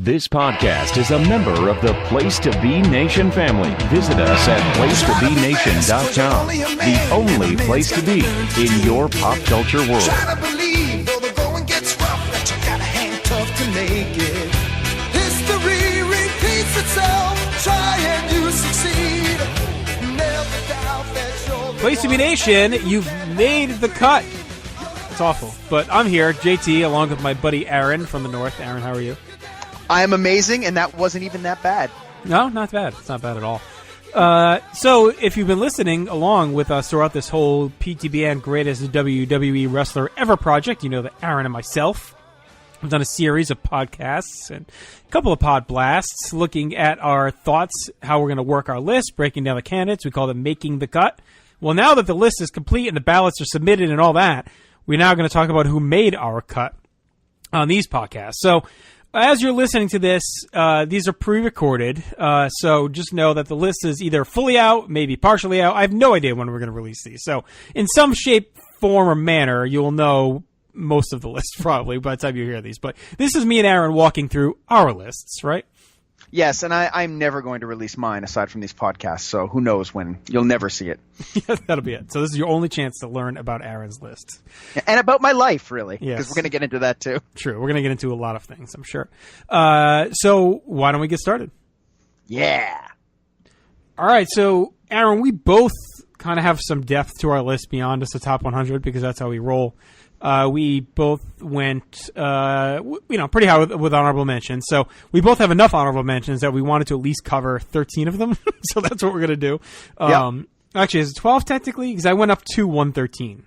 This podcast is a member of the Place to Be Nation family. Visit us at placetobenation.com, the only place to be in your pop culture world. Try to believe, though the going gets rough, that you gotta hang tough to make it. History repeats itself. Try and you succeed. Never doubt that you're Place to Be Nation, you've made the cut. It's awful, but I'm here, JT, along with my buddy Aaron from the north. Aaron, how are you? I am amazing, and that wasn't even that bad. No, not bad. It's not bad at all. So, if you've been listening along with us throughout this whole PTBN Greatest WWE Wrestler Ever project, you know that Aaron and myself have done a series of podcasts and a couple of pod blasts looking at our thoughts, how we're going to work our list, breaking down the candidates. We call them Making the Cut. Well, now that the list is complete and the ballots are submitted and all that, we're now going to talk about who made our cut on these podcasts. So, as you're listening to this, these are pre-recorded, so just know that the list is either fully out, maybe partially out. I have no idea when we're going to release these. So in some shape, form, or manner, you'll know most of the list probably by the time you hear these. But this is me and Aaron walking through our lists, right? Yes, and I'm never going to release mine aside from these podcasts, so who knows when. You'll never see it. Yeah, that'll be it. So this is your only chance to learn about Aaron's list. And about my life, really, because Yes. we're going to get into that too. True. We're going to get into a lot of things, I'm sure. So why don't we get started? Yeah. All right, so Aaron, we both kind of have some depth to our list beyond just the top 100 because that's how we roll. We both went, pretty high with honorable mentions. So we both have enough honorable mentions that we wanted to at least cover 13 of them. So that's what we're going to do. Actually, is it 12 technically? Because I went up to 113.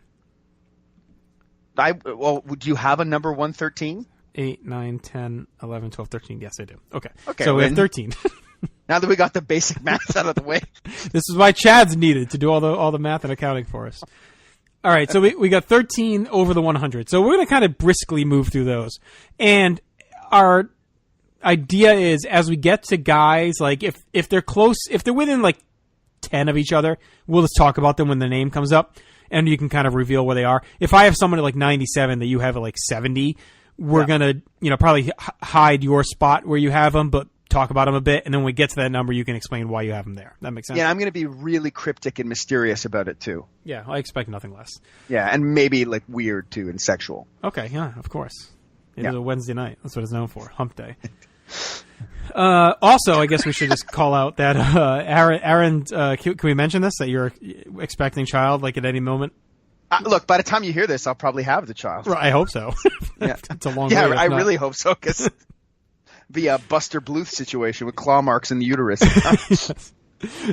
Would you have a number 113? 8, 9, 10, 11, 12, 13. Yes, I do. Okay. Okay, So we have then. 13. Now that we got the basic math out of the way. This is why Chad's needed to do all the math and accounting for us. All right, so we got 13 over the 100. So we're going to kind of briskly move through those. And our idea is as we get to guys, like if they're close, if they're within like 10 of each other, we'll just talk about them when the name comes up and you can kind of reveal where they are. If I have someone at like 97 that you have at like 70, we're going to, probably hide your spot where you have them, but talk about them a bit, and then when we get to that number, you can explain why you have them there. That makes sense? Yeah, I'm going to be really cryptic and mysterious about it, too. Yeah, I expect nothing less. Yeah, and maybe, like, weird, too, and sexual. Okay, yeah, of course. It is a Wednesday night. That's what it's known for, hump day. Also, I guess we should just call out that Aaron, can we mention this, that you're expecting child, like, at any moment? Look, by the time you hear this, I'll probably have the child. I hope so. Yeah. It's a long way. Yeah, if I not. really hope so, because be a Buster Bluth situation with claw marks in the uterus.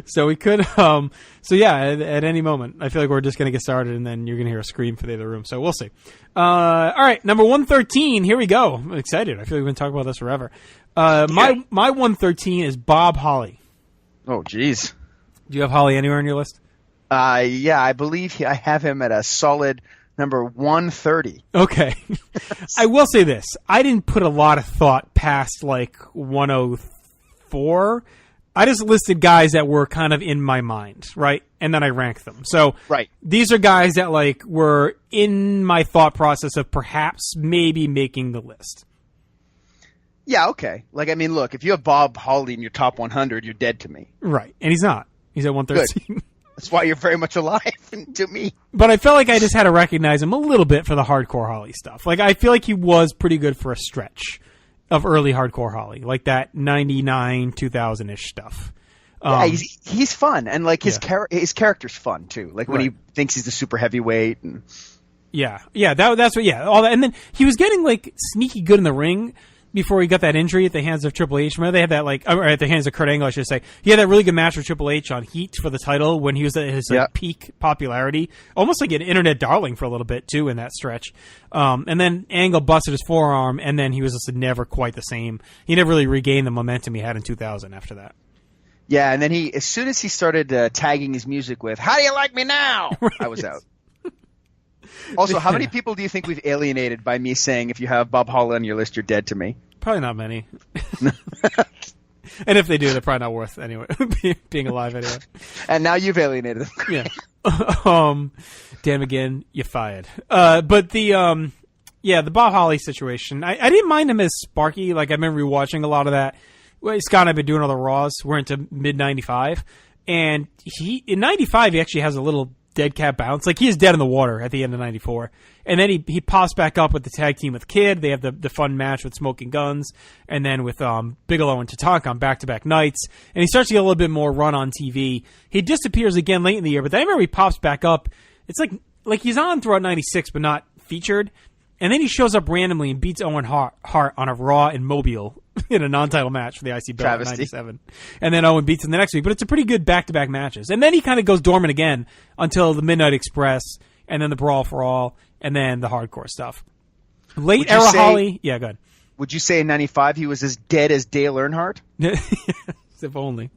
So we could, at any moment, I feel like we're just going to get started and then you're going to hear a scream from the other room. So we'll see. All right, number 113. Here we go. I'm excited. I feel like we've been talking about this forever. My 113 is Bob Holly. Oh, geez. Do you have Holly anywhere on your list? Yeah, I believe I have him at a solid number 130. Okay. I will say this. I didn't put a lot of thought past like 104. I just listed guys that were kind of in my mind, right? And then I ranked them. So Right. These are guys that like were in my thought process of perhaps maybe making the list. Yeah, okay. Like, I mean, look, if you have Bob Holly in your top 100, you're dead to me. Right. And he's not. He's at 113. That's why you're very much alive to me. But I felt like I just had to recognize him a little bit for the hardcore Holly stuff. Like, I feel like he was pretty good for a stretch of early hardcore Holly, like that 99, 2000-ish stuff. Yeah, he's fun, and like his character's fun too. Like when he thinks he's the super heavyweight, and that's what. Yeah, all that, and then he was getting like sneaky good in the ring before he got that injury at the hands of Triple H. Remember they had that or at the hands of Kurt Angle, I should say. He had that really good match with Triple H on Heat for the title when he was at his peak popularity, almost like an internet darling for a little bit too in that stretch. And then Angle busted his forearm, and then he was just never quite the same. He never really regained the momentum he had in 2000 after that. Yeah, and then as soon as he started tagging his music with "How do you like me now?" I was out. Also, how many people do you think we've alienated by me saying if you have Bob Holly on your list, you're dead to me? Probably not many. And if they do, they're probably not worth anyway being alive anyway. And now you've alienated them. Yeah. Dan McGinn, you're fired. But the Yeah, the Bob Holly situation. I didn't mind him as Sparky. Like, I remember rewatching a lot of that. Well, Scott and I have been doing all the Raws. We're into mid-95. And in 95, he actually has a little dead cat bounce. Like, he is dead in the water at the end of 94. And then he pops back up with the tag team with Kid. They have the fun match with Smoking Guns. And then with Bigelow and Tatanka on back-to-back nights. And he starts to get a little bit more run on TV. He disappears again late in the year. But then I remember he pops back up. It's like he's on throughout 96, but not featured. And then he shows up randomly and beats Owen Hart on a Raw in Mobile in a non-title match for the IC belt in 97. And then Owen beats him the next week. But it's a pretty good back-to-back matches. And then he kind of goes dormant again until the Midnight Express, and then the Brawl for All, and then the hardcore stuff. Late era Holly. Yeah, go ahead. Would you say in 95 he was as dead as Dale Earnhardt? If only.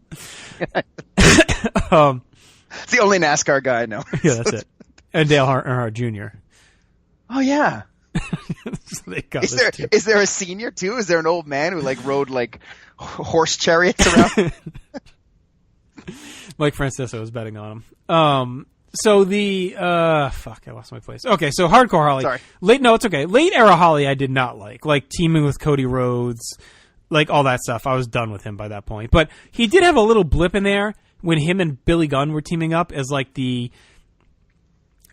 It's the only NASCAR guy I know. Yeah, that's it. And Dale Earnhardt Jr. Oh, yeah. So is there a senior too? Is there an old man who rode horse chariots around? Mike Francesco was betting on him. So the I lost my place. Okay, so hardcore Holly. Sorry. No, it's okay. Late era Holly I did not like teaming with Cody Rhodes, like all that stuff. I was done with him by that point. But he did have a little blip in there when him and Billy Gunn were teaming up as like the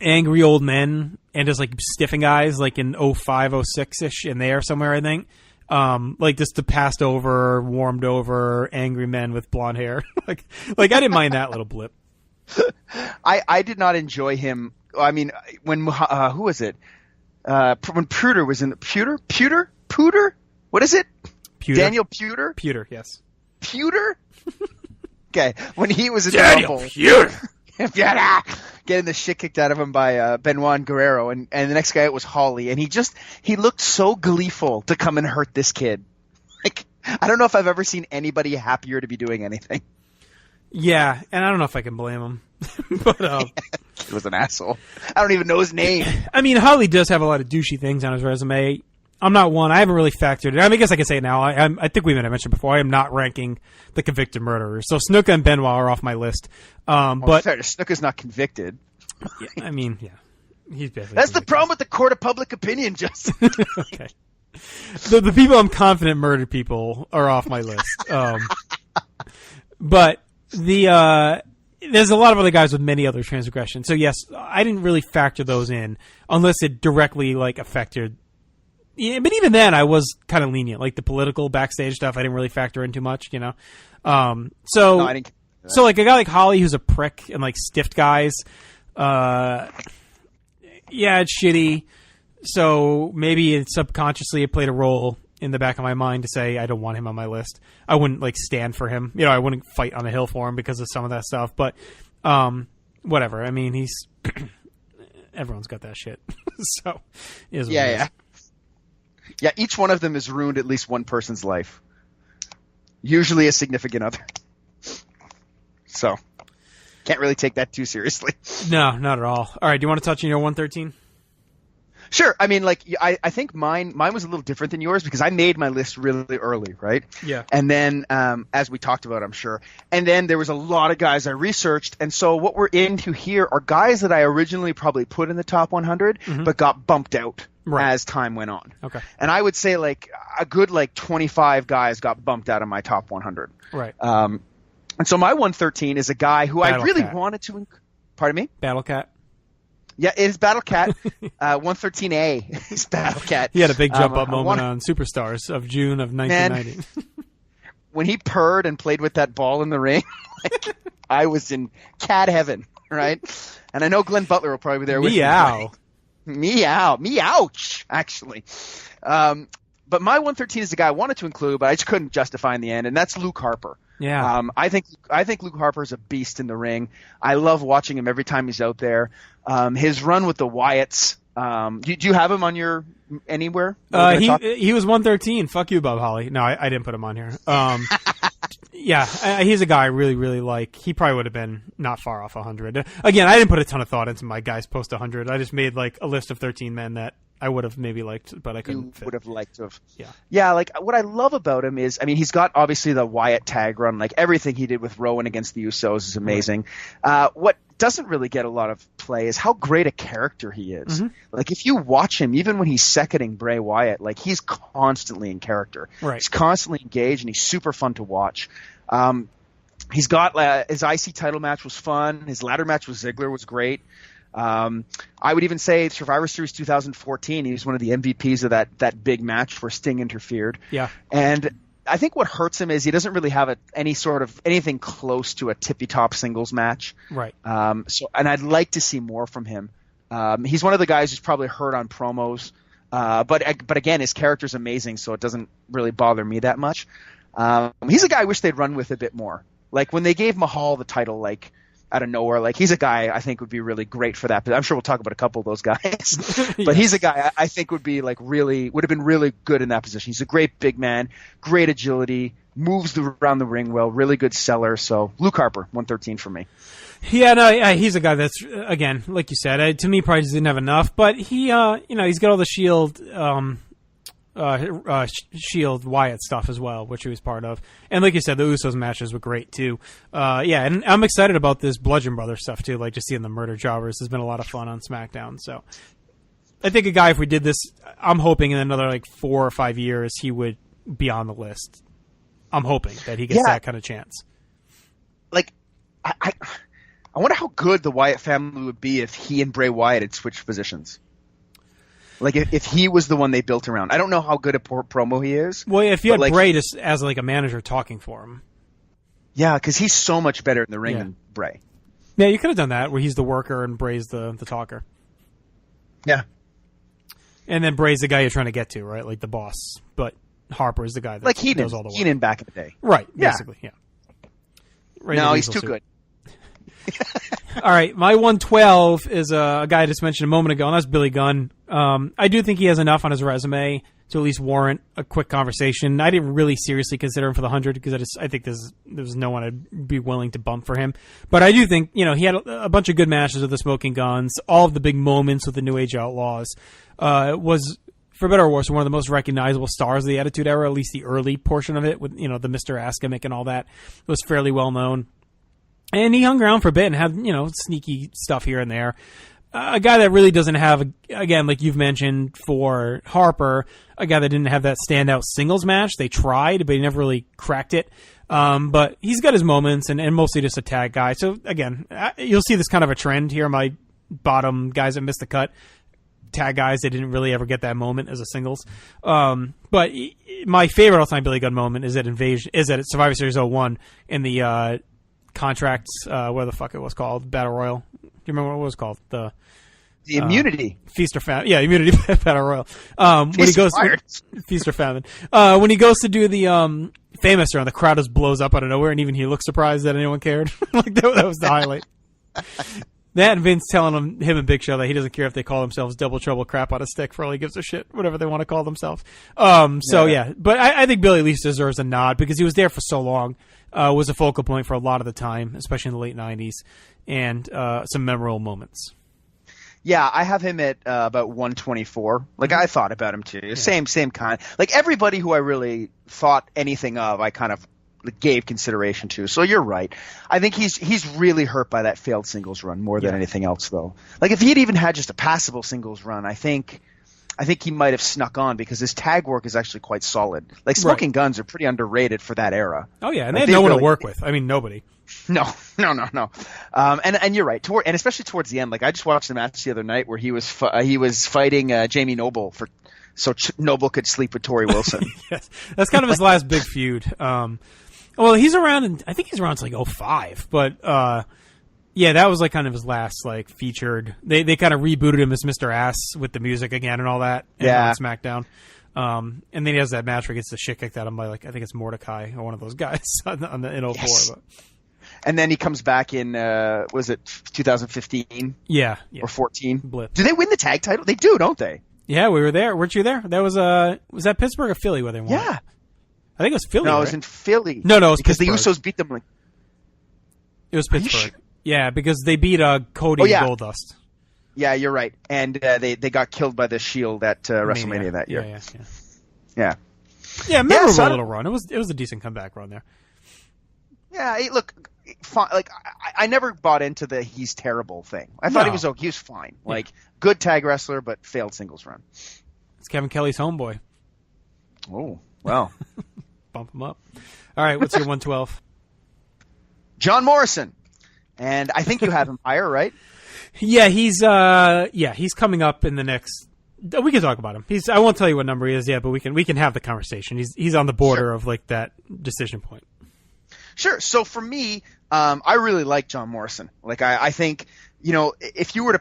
angry old men and as like stiffing guys, like in 05, 06-ish in there somewhere, I think. Like just the passed over, warmed over, angry men with blonde hair. like I didn't mind that little blip. I did not enjoy him. I mean, when who was it? When Pooter was in the Pooter? What is it? Pewter. Daniel Pooter? Pewter, yes. Pooter? Okay, when he was in Daniel Rumble. Pewter. Getting the shit kicked out of him by Benoit Guerrero, and the next guy was Holly, and he looked so gleeful to come and hurt this kid. Like, I don't know if I've ever seen anybody happier to be doing anything. Yeah, and I don't know if I can blame him. But he was an asshole. I don't even know his name. I mean, Holly does have a lot of douchey things on his resume. I'm not one. I haven't really factored it. I mean, I guess I can say it now. I think we might have mentioned before. I am not ranking the convicted murderers. So Snuka and Benoit are off my list. But fair, Snuka's not convicted. Yeah, I mean, yeah, he's definitely. That's the problem with the court of public opinion, Justin. Okay. The people I'm confident murdered people are off my list. But there's a lot of other guys with many other transgressions. So yes, I didn't really factor those in unless it directly affected. Yeah, but even then, I was kind of lenient. Like the political backstage stuff, I didn't really factor in too much, you know. So I didn't. A guy like Holly who's a prick and stiffed guys. Yeah, it's shitty. So maybe subconsciously it played a role in the back of my mind to say I don't want him on my list. I wouldn't stand for him. You know, I wouldn't fight on the hill for him because of some of that stuff. But whatever. I mean, he's everyone's got that shit. So yeah. Yeah, each one of them has ruined at least one person's life. Usually a significant other. So, can't really take that too seriously. No, not at all. All right, do you want to touch on your 113? Sure. I mean, I think mine was a little different than yours because I made my list really early, right? Yeah. And then, as we talked about, I'm sure. And then there was a lot of guys I researched. And so what we're into here are guys that I originally probably put in the top 100, but got bumped out as time went on. Okay. And I would say a good 25 guys got bumped out of my top 100. Right. And so my 113 is a guy who I really Cat. wanted to – pardon me? Battle Cat. Yeah, it is Battle Cat. 113A is Battle Cat. He had a big jump-up moment on Superstars of June of 1990. When he purred and played with that ball in the ring, I was in cat heaven, right? And I know Glenn Butler will probably be there with me. Meow-ouch, actually. But my 113 is the guy I wanted to include, but I just couldn't justify in the end, and that's Luke Harper. Yeah. I think Luke Harper is a beast in the ring. I love watching him every time he's out there. His run with the Wyatts. Do you have him on your anywhere? He was 113. Fuck you, Bob Holly. No, I didn't put him on here. Yeah, he's a guy I really, really like. He probably would have been not far off 100. Again, I didn't put a ton of thought into my guys post 100. I just made a list of 13 men that I would have maybe liked, but I You couldn't fit. would have liked to have. Yeah. Yeah, like what I love about him is, I mean, he's got obviously the Wyatt tag run. Like everything he did with Rowan against the Usos is amazing. What doesn't really get a lot of play is how great a character he is. Like if you watch him, even when he's seconding Bray Wyatt, like he's constantly in character. Right. He's constantly engaged, and he's super fun to watch. He's got his IC title match was fun. His ladder match with Ziggler was great. I would even say Survivor Series 2014, he was one of the MVPs of that big match where Sting interfered. Yeah. And I think what hurts him is he doesn't really have anything close to a tippy-top singles match. Right. And I'd like to see more from him. He's one of the guys who's probably hurt on promos. But again, his character's amazing, so it doesn't really bother me that much. He's a guy I wish they'd run with a bit more. Like when they gave Mahal the title, like out of nowhere, like he's a guy I think would be really great for that. But I'm sure we'll talk about a couple of those guys. But he's a guy I think would have been really good in that position. He's a great big man, great agility, moves around the ring well, really good seller. So Luke Harper, 113 for me. Yeah, no, he's a guy that's, again, like you said, to me probably just didn't have enough, but he, he's got all the Shield Wyatt stuff as well, which he was part of. And like you said, the Usos matches were great too. And I'm excited about this Bludgeon Brothers stuff too, like just seeing the Murder Jobbers has been a lot of fun on SmackDown. So I think a guy, if we did this, I'm hoping in another like 4 or 5 years, he would be on the list. I'm hoping that he gets that kind of chance. Like, I wonder how good the Wyatt family would be if he and Bray Wyatt had switched positions. Like if he was the one they built around. I don't know how good a promo he is. Well, if you had Bray just as like a manager talking for him. Yeah, because he's so much better in the ring than Bray. Yeah, you could have done that where he's the worker and Bray's the talker. Yeah. And then Bray's the guy you're trying to get to, right? Like the boss. But Harper is the guy that like does all the work. Heenan back in the day. Right, basically, yeah. No, he's too good. All right, my 112 is a guy I just mentioned a moment ago, and that's Billy Gunn. I do think he has enough on his resume to at least warrant a quick conversation. I didn't really seriously consider him for the 100 because I think there's no one I'd be willing to bump for him. But I do think, he had a bunch of good matches with the Smoking Guns, all of the big moments with the New Age Outlaws. Was, for better or worse, one of the most recognizable stars of the Attitude Era, at least the early portion of it with, the Mr. Ass gimmick and all that. It was fairly well known. And he hung around for a bit and had, sneaky stuff here and there. A guy that really doesn't have, again, like you've mentioned for Harper, a guy that didn't have that standout singles match. They tried, but he never really cracked it. But he's got his moments and mostly just a tag guy. So, again, you'll see this kind of a trend here. My bottom guys that missed the cut, tag guys that didn't really ever get that moment as a singles. But my favorite all-time Billy Gunn moment is at Survivor Series 01 in the contracts, what the fuck it was called, Battle Royal. Do you remember what it was called? The Immunity. Feast or Famine. Yeah, Immunity Battle Royal. Feast or Famine. When he goes to do the famous round, the crowd just blows up out of nowhere, and even he looks surprised that anyone cared. Like that was the highlight. That and Vince telling him and Big Show that he doesn't care if they call themselves Double Trouble Crap on a Stick, for all he gives a shit, whatever they want to call themselves. But I think Billy at least deserves a nod because he was there for so long. Was a focal point for a lot of the time, especially in the late 90s, and some memorable moments. Yeah, I have him at about 124. Like, I thought about him, too. Same kind. Like, everybody who I really thought anything of, I kind of gave consideration to. So you're right. I think he's really hurt by that failed singles run more than anything else, though. Like, if he had even had just a passable singles run, I think he might have snuck on because his tag work is actually quite solid. Like, Smoking Guns are pretty underrated for that era. Oh, yeah, and they had no one to work with. I mean, nobody. No. And you're right. And especially towards the end. Like, I just watched the match the other night where he was fighting Jamie Noble so Noble could sleep with Tori Wilson. Yes, that's kind of his last big feud. Well, he's around. I think he's around to like 05, but. Yeah, that was like kind of his last like featured. They kind of rebooted him as Mr. Ass with the music again and all that. On SmackDown. And then he has that match where he gets the shit kicked out of him by like I think it's Mordecai or one of those guys in 04. Yes. But. And then he comes back in was it 2015? Yeah. Or 14? Blip. Do they win the tag title? They do, don't they? Yeah, we were there. Weren't you there? That was that Pittsburgh or Philly where they won? Yeah. I think it was Philly. No, right? it was in Philly. No, it was because Pittsburgh. the Usos beat them. It was Pittsburgh. Yeah, because they beat Cody and Goldust. Yeah, you're right. And they got killed by the Shield at WrestleMania that year. Yeah. Yeah, memorable little run. It was a decent comeback run there. Yeah, look, like I never bought into the he's terrible thing. I thought he was fine. Like good tag wrestler, but failed singles run. It's Kevin Kelly's homeboy. Oh, well. Bump him up. All right, what's your 112? John Morrison. And I think you have him higher, right? Yeah, he's coming up in the next. We can talk about him. I won't tell you what number he is yet, but we can have the conversation. He's on the border of like that decision point. Sure. So for me, I really like John Morrison. Like I think, if you were to,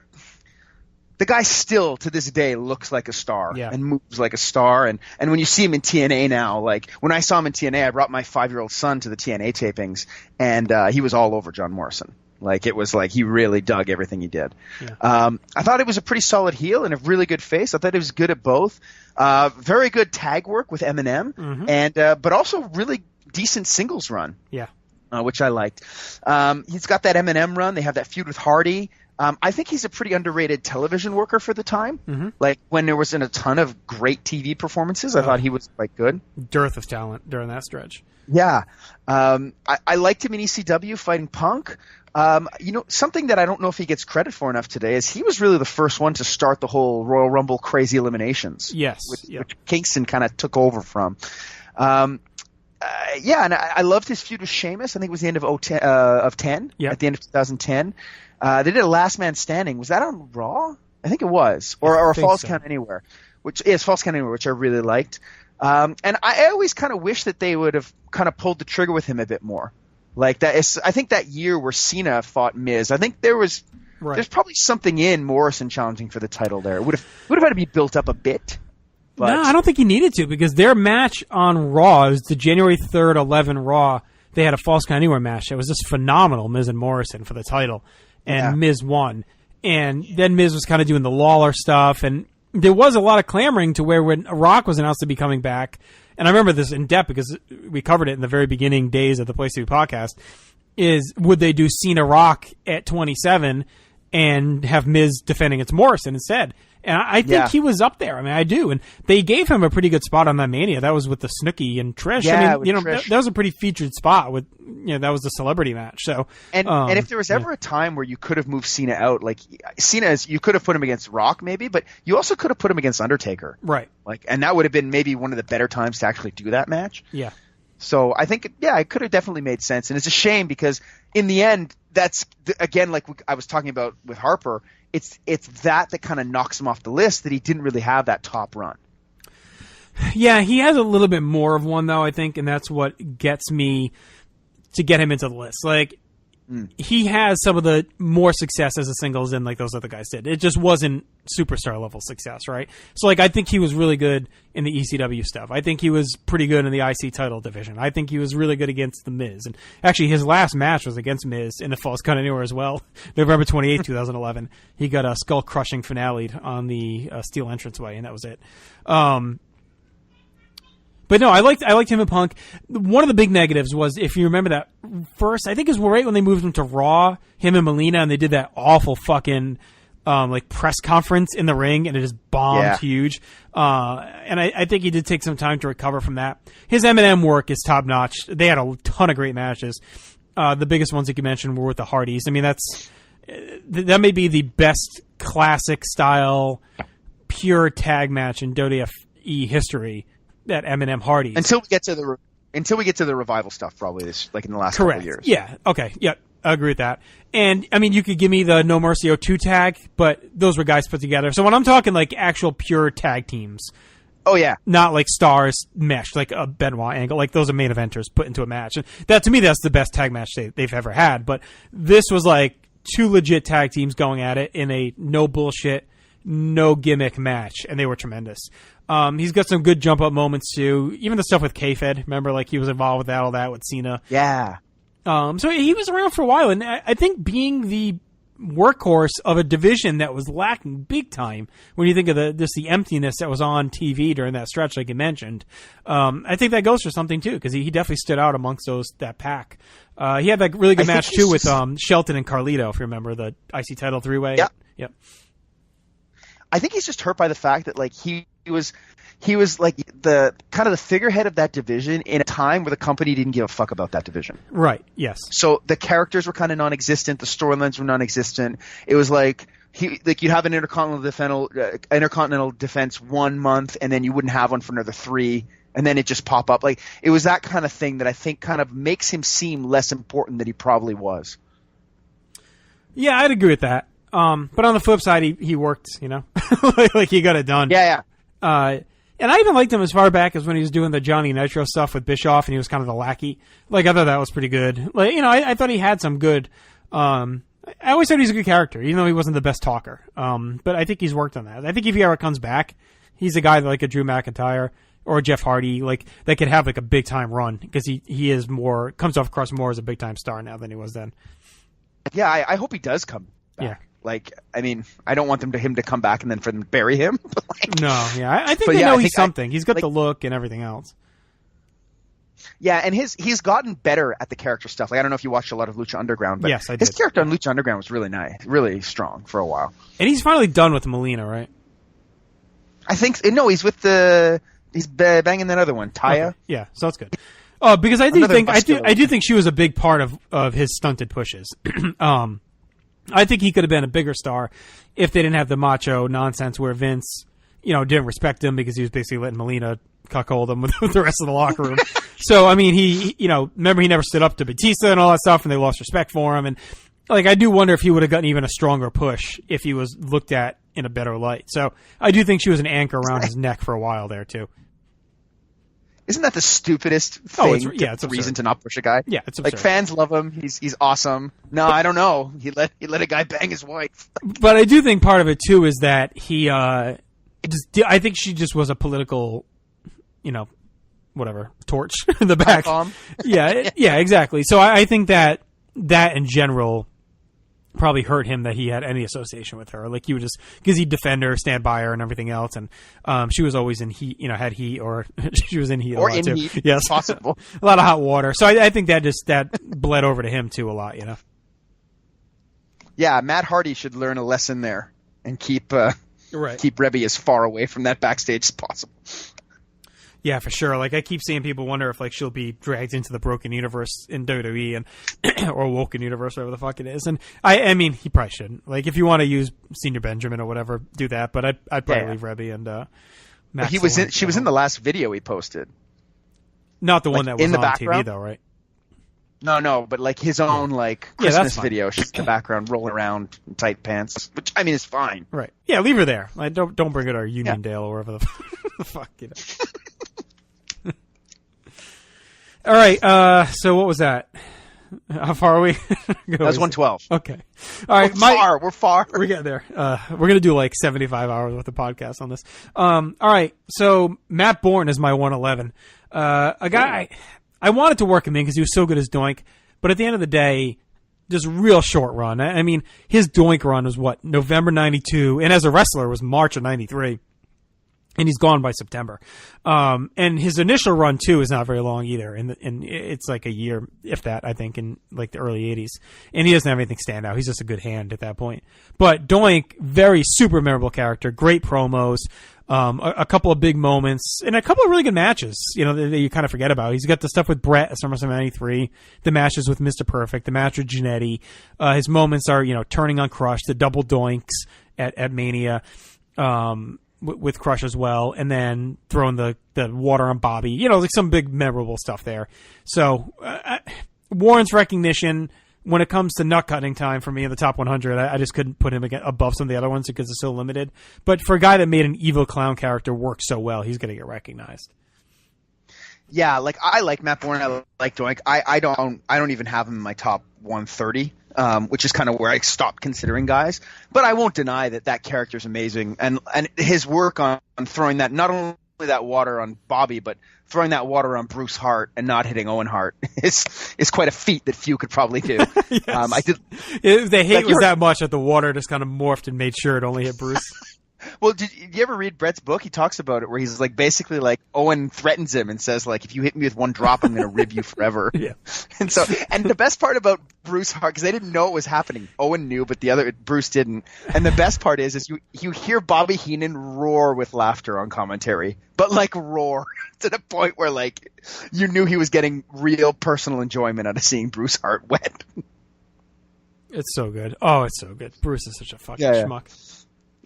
the guy still to this day looks like a star and moves like a star. And when you see him in TNA now, like when I saw him in TNA, I brought my 5-year-old son to the TNA tapings, and he was all over John Morrison. Like it was like he really dug everything he did. Yeah. I thought it was a pretty solid heel and a really good face. I thought he was good at both. Very good tag work with Eminem, and but also really decent singles run. Yeah. Which I liked. He's got that Eminem run. They have that feud with Hardy. I think he's a pretty underrated television worker for the time. Like when there wasn't a ton of great TV performances, I thought he was quite good. Dearth of talent during that stretch. Yeah. I liked him in ECW fighting Punk. Something that I don't know if he gets credit for enough today is he was really the first one to start the whole Royal Rumble crazy eliminations. Yes. Which Kingston kind of took over from. And I loved his feud with Sheamus. I think it was the end of 10, at the end of 2010. They did a Last Man Standing. Was that on Raw? I think it was. Or Falls Count Anywhere. Which I really liked. And I always kind of wish that they would have kind of pulled the trigger with him a bit more. Like that is, I think that year where Cena fought Miz, I think there's probably something in Morrison challenging for the title there. It would have had to be built up a bit. But no, I don't think he needed to, because their match on Raw is the January 3rd 11 Raw. They had a Falls Count Anywhere match. It was just phenomenal, Miz and Morrison for the title, and Miz won. And then Miz was kind of doing the Lawler stuff, and there was a lot of clamoring to where when Rock was announced to be coming back. And I remember this in depth because we covered it in the very beginning days of the Place to Be podcast, is would they do Cena Rock at 27 and have Miz defending against Morrison instead? And I think he was up there. I mean, I do. And they gave him a pretty good spot on that Mania. That was with the Snooki and Trish. Yeah, I mean, Trish. That was a pretty featured spot with, that was the celebrity match. So, and if there was ever a time where you could have moved Cena out, like you could have put him against Rock maybe, but you also could have put him against Undertaker. Right. Like, and that would have been maybe one of the better times to actually do that match. Yeah. So I think, it could have definitely made sense. And it's a shame because in the end, that's, again, like I was talking about with Harper, it's that kind of knocks him off the list, that he didn't really have that top run. Yeah, he has a little bit more of one, though, I think, and that's what gets me to get him into the list. Like, he has some of the more success as a singles than like those other guys did. It just wasn't superstar level success, right? So like I think he was really good in the ECW stuff. I think he was pretty good in the IC title division. I think he was really good against the Miz. And actually his last match was against Miz in the Falls Count Anywhere as well. November 28th, 2011. He got a skull crushing finale on the steel entranceway, and that was it. But no, I liked him and Punk. One of the big negatives was, if you remember that first, I think it was right when they moved him to Raw, him and Melina, and they did that awful fucking like press conference in the ring, and it just bombed huge. And I think he did take some time to recover from that. His M&M work is top notch. They had a ton of great matches. The biggest ones you could mention were with the Hardys. I mean, that may be the best classic style pure tag match in WWE history. That M&M Hardys until we get to the revival stuff, probably this like in the last couple of years. Yeah. Okay. Yeah. I agree with that. And I mean, you could give me the No Mercy 02 tag, but those were guys put together. So when I'm talking like actual pure tag teams, not like stars meshed, like a Benoit angle, like those are main eventers put into a match. And that to me, that's the best tag match they've ever had. But this was like two legit tag teams going at it in a no bullshit, no gimmick match, and they were tremendous. He's got some good jump up moments too. Even the stuff with K-Fed, remember, like he was involved with all that with Cena. Yeah. So he was around for a while, and I think being the workhorse of a division that was lacking big time when you think of the emptiness that was on TV during that stretch, like you mentioned. I think that goes for something too, because he definitely stood out amongst that pack. He had that really good match too with Shelton and Carlito, if you remember the IC title 3-way. Yeah. Yep. I think he's just hurt by the fact that like he was like the kind of the figurehead of that division in a time where the company didn't give a fuck about that division. Right. Yes. So the characters were kind of non-existent. The storylines were non-existent. It was like you'd have an intercontinental defense 1 month, and then you wouldn't have one for another 3, and then it just pop up. Like it was that kind of thing that I think kind of makes him seem less important than he probably was. Yeah, I'd agree with that. But on the flip side, he worked, you know, like he got it done. Yeah. And I even liked him as far back as when he was doing the Johnny Nitro stuff with Bischoff, and he was kind of the lackey. Like, I thought that was pretty good. Like, you know, I thought he had some good. I always thought he's a good character, even though he wasn't the best talker. But I think he's worked on that. I think if he ever comes back, he's a guy like a Drew McIntyre or a Jeff Hardy, like that could have like a big time run because he is more comes off across more as a big time star now than he was then. Yeah, I hope he does come back. Yeah. Like, I mean, I don't want him to come back and then for them to bury him. But like, no, yeah, I think they know he's something. He's got like, the look and everything else. Yeah, and he's gotten better at the character stuff. Like, I don't know if you watched a lot of Lucha Underground, but yes, I did. His character on Lucha Underground was really nice, really strong for a while. And he's finally done with Melina, right? I think he's with he's banging that other one, Taya. Okay. Yeah, so that's good. Because I do think she was a big part of his stunted pushes. I think he could have been a bigger star if they didn't have the macho nonsense where Vince, you know, didn't respect him because he was basically letting Melina cuckold him with the rest of the locker room. So, I mean, he, you know, remember he never stood up to Batista and all that stuff, and they lost respect for him. And, like, I do wonder if he would have gotten even a stronger push if he was looked at in a better light. So, I do think she was an anchor around his neck for a while there, too. Isn't that the stupidest thing? It's a reason to not push a guy. Yeah, it's absurd. Like, fans love him. He's awesome. No, I don't know. He let a guy bang his wife. But I do think part of it too is that I think she just was a political, you know, whatever torch in the back. Yeah, exactly. So I think that in general probably hurt him that he had any association with her. Like, he would just, because he'd defend her, stand by her, and everything else. And she was always in heat, you know, had heat, or she was in heat or a lot in too. Heat, yes, possible. A lot of hot water. So I think that bled over to him too a lot. You know. Yeah, Matt Hardy should learn a lesson there and keep Rebby as far away from that backstage as possible. Yeah, for sure. Like, I keep seeing people wonder if, like, she'll be dragged into the broken universe in WWE and or woken universe, whatever the fuck it is. And I mean, he probably shouldn't. Like, if you want to use Senior Benjamin or whatever, do that. But I'd probably leave Rebby and Max. She was in the last video he posted. Not the one that was in the on background? TV, though, right? No, but like his own Christmas video. She's in the background rolling around in tight pants, which I mean is fine. Right? Yeah, leave her there. Like, don't bring her to Uniondale or wherever the fuck, you know. All right. So what was that? How far are we? That was 112. Okay. All right. We're far. We're getting there. We're gonna do like 75 hours worth of podcast on this. All right. So Matt Bourne is my 111. A guy I wanted to work him in because he was so good as Doink, but at the end of the day, just real short run. I mean, his Doink run was what, November '92, and as a wrestler was March of '93. And he's gone by September. And his initial run, too, is not very long either. And it's like a year, if that, I think, in like the early 80s. And he doesn't have anything stand out. He's just a good hand at that point. But Doink, very super memorable character, great promos, a couple of big moments, and a couple of really good matches, you know, that you kind of forget about. He's got the stuff with Brett at SummerSlam 93, the matches with Mr. Perfect, the match with Jannetty. His moments are, you know, turning on Crush, the double Doinks at Mania. With Crush as well, and then throwing the water on Bobby. You know, like some big memorable stuff there. So, Warren's recognition, when it comes to nut cutting time for me in the top 100, I just couldn't put him above some of the other ones because it's so limited. But for a guy that made an evil clown character work so well, he's going to get recognized. Yeah, like I like Matt Bourne, I like Doink. I don't even have him in my top 130. Which is kind of where I stopped considering guys. But I won't deny that character is amazing. And his work on throwing that, not only that water on Bobby, but throwing that water on Bruce Hart and not hitting Owen Hart is quite a feat that few could probably do. Yes. The hate was that much that the water just kind of morphed and made sure it only hit Bruce. Well, did you ever read Brett's book? He talks about it where he's like basically like Owen threatens him and says like, if you hit me with one drop, I'm going to rib you forever. Yeah. And the best part about Bruce Hart, because they didn't know it was happening. Owen knew, but Bruce didn't. And the best part is you hear Bobby Heenan roar with laughter on commentary, but like roar to the point where like you knew he was getting real personal enjoyment out of seeing Bruce Hart wet. It's so good. Oh, it's so good. Bruce is such a fucking schmuck.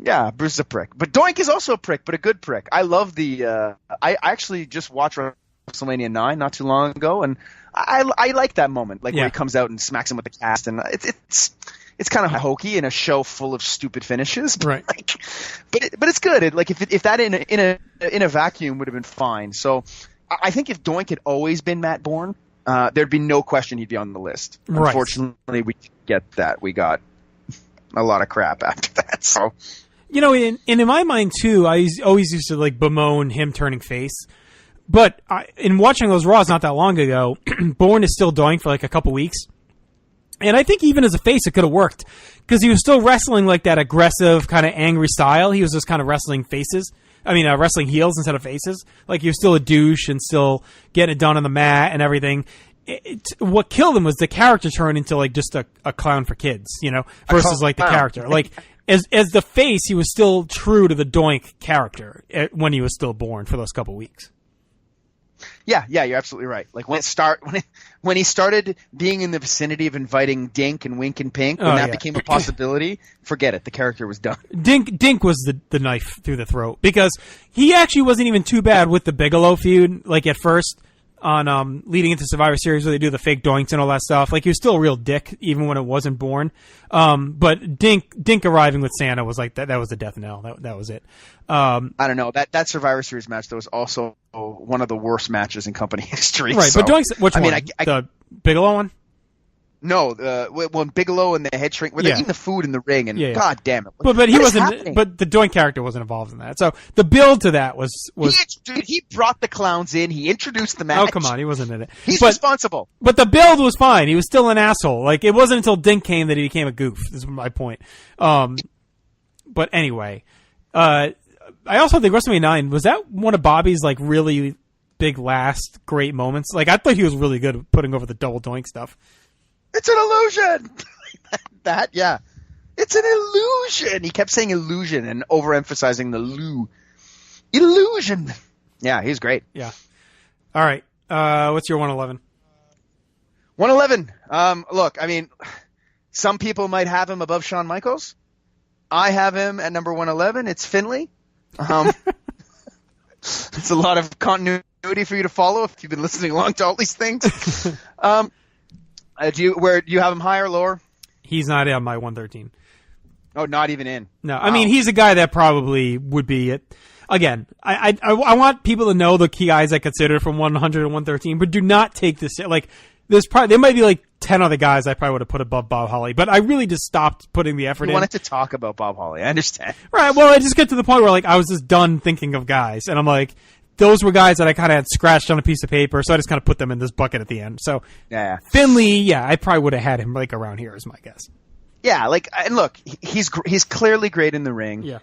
Yeah, Bruce is a prick. But Doink is also a prick, but a good prick. I love the I actually just watched WrestleMania 9 not too long ago, and I like that moment, like where he comes out and smacks him with the cast, and it's kind of hokey in a show full of stupid finishes, but right? Like, but it's good. If that in a vacuum would have been fine. So I think if Doink had always been Matt Bourne, there'd be no question he'd be on the list. Right. Unfortunately, we didn't get that. We got a lot of crap after that. So. You know, in my mind too, I always used to like bemoan him turning face. But in watching those Raws not that long ago, Bourne is still Doink for like a couple weeks. And I think even as a face, it could have worked. Because he was still wrestling like that aggressive, kind of angry style. He was just kind of wrestling faces. Wrestling heels instead of faces. Like he was still a douche and still getting it done on the mat and everything. What killed him was the character turned into like just a clown for kids, you know, versus like the character. Like as the face, he was still true to the Doink character when he was still Bourne for those couple weeks. Yeah, you're absolutely right. Like when he started being in the vicinity of inviting Dink and Wink and Pink, when that became a possibility, forget it. The character was done. Dink was the knife through the throat because he actually wasn't even too bad with the Bigelow feud. Like at first, on leading into Survivor Series where they do the fake doinks and all that stuff. Like he was still a real dick even when it wasn't Bourne. But Dink arriving with Santa was like that was the death knell. That was it. I don't know. That Survivor Series match that was also one of the worst matches in company history. Right, so. but Doink's which one? The Bigelow one? No, when Bigelow and the head shrink, where they're eating the food in the ring, and God damn it! But he wasn't. Happening? But the Doink character wasn't involved in that. So the build to that was he brought the clowns in. He introduced the match. Oh come on, he wasn't in it. He's responsible. But the build was fine. He was still an asshole. Like it wasn't until Dink came that he became a goof. Is my point. But anyway, I also think WrestleMania 9 was that one of Bobby's like really big last great moments. Like I thought he was really good at putting over the double Doink stuff. It's an illusion. It's an illusion. He kept saying illusion and overemphasizing the illusion. Yeah, he's great. Yeah. All right. What's your 111? 111. Look, I mean, some people might have him above Shawn Michaels. I have him at number 111. It's Finlay. It's a lot of continuity for you to follow if you've been listening along to all these things. Do you have him higher or lower? He's not on my 113. Oh, not even in. No, I mean he's a guy that probably would be it. Again, I want people to know the key guys I consider from 100 to 113, but do not take this like there might be like 10 other guys I probably would have put above Bob Holly, but I really just stopped putting the effort in. You wanted to talk about Bob Holly, I understand. Right, well, I just get to the point where like I was just done thinking of guys, and I'm like, those were guys that I kind of had scratched on a piece of paper, so I just kind of put them in this bucket at the end. So yeah. Finlay, I probably would have had him like around here is my guess. Yeah, like, and look, he's clearly great in the ring. Yeah.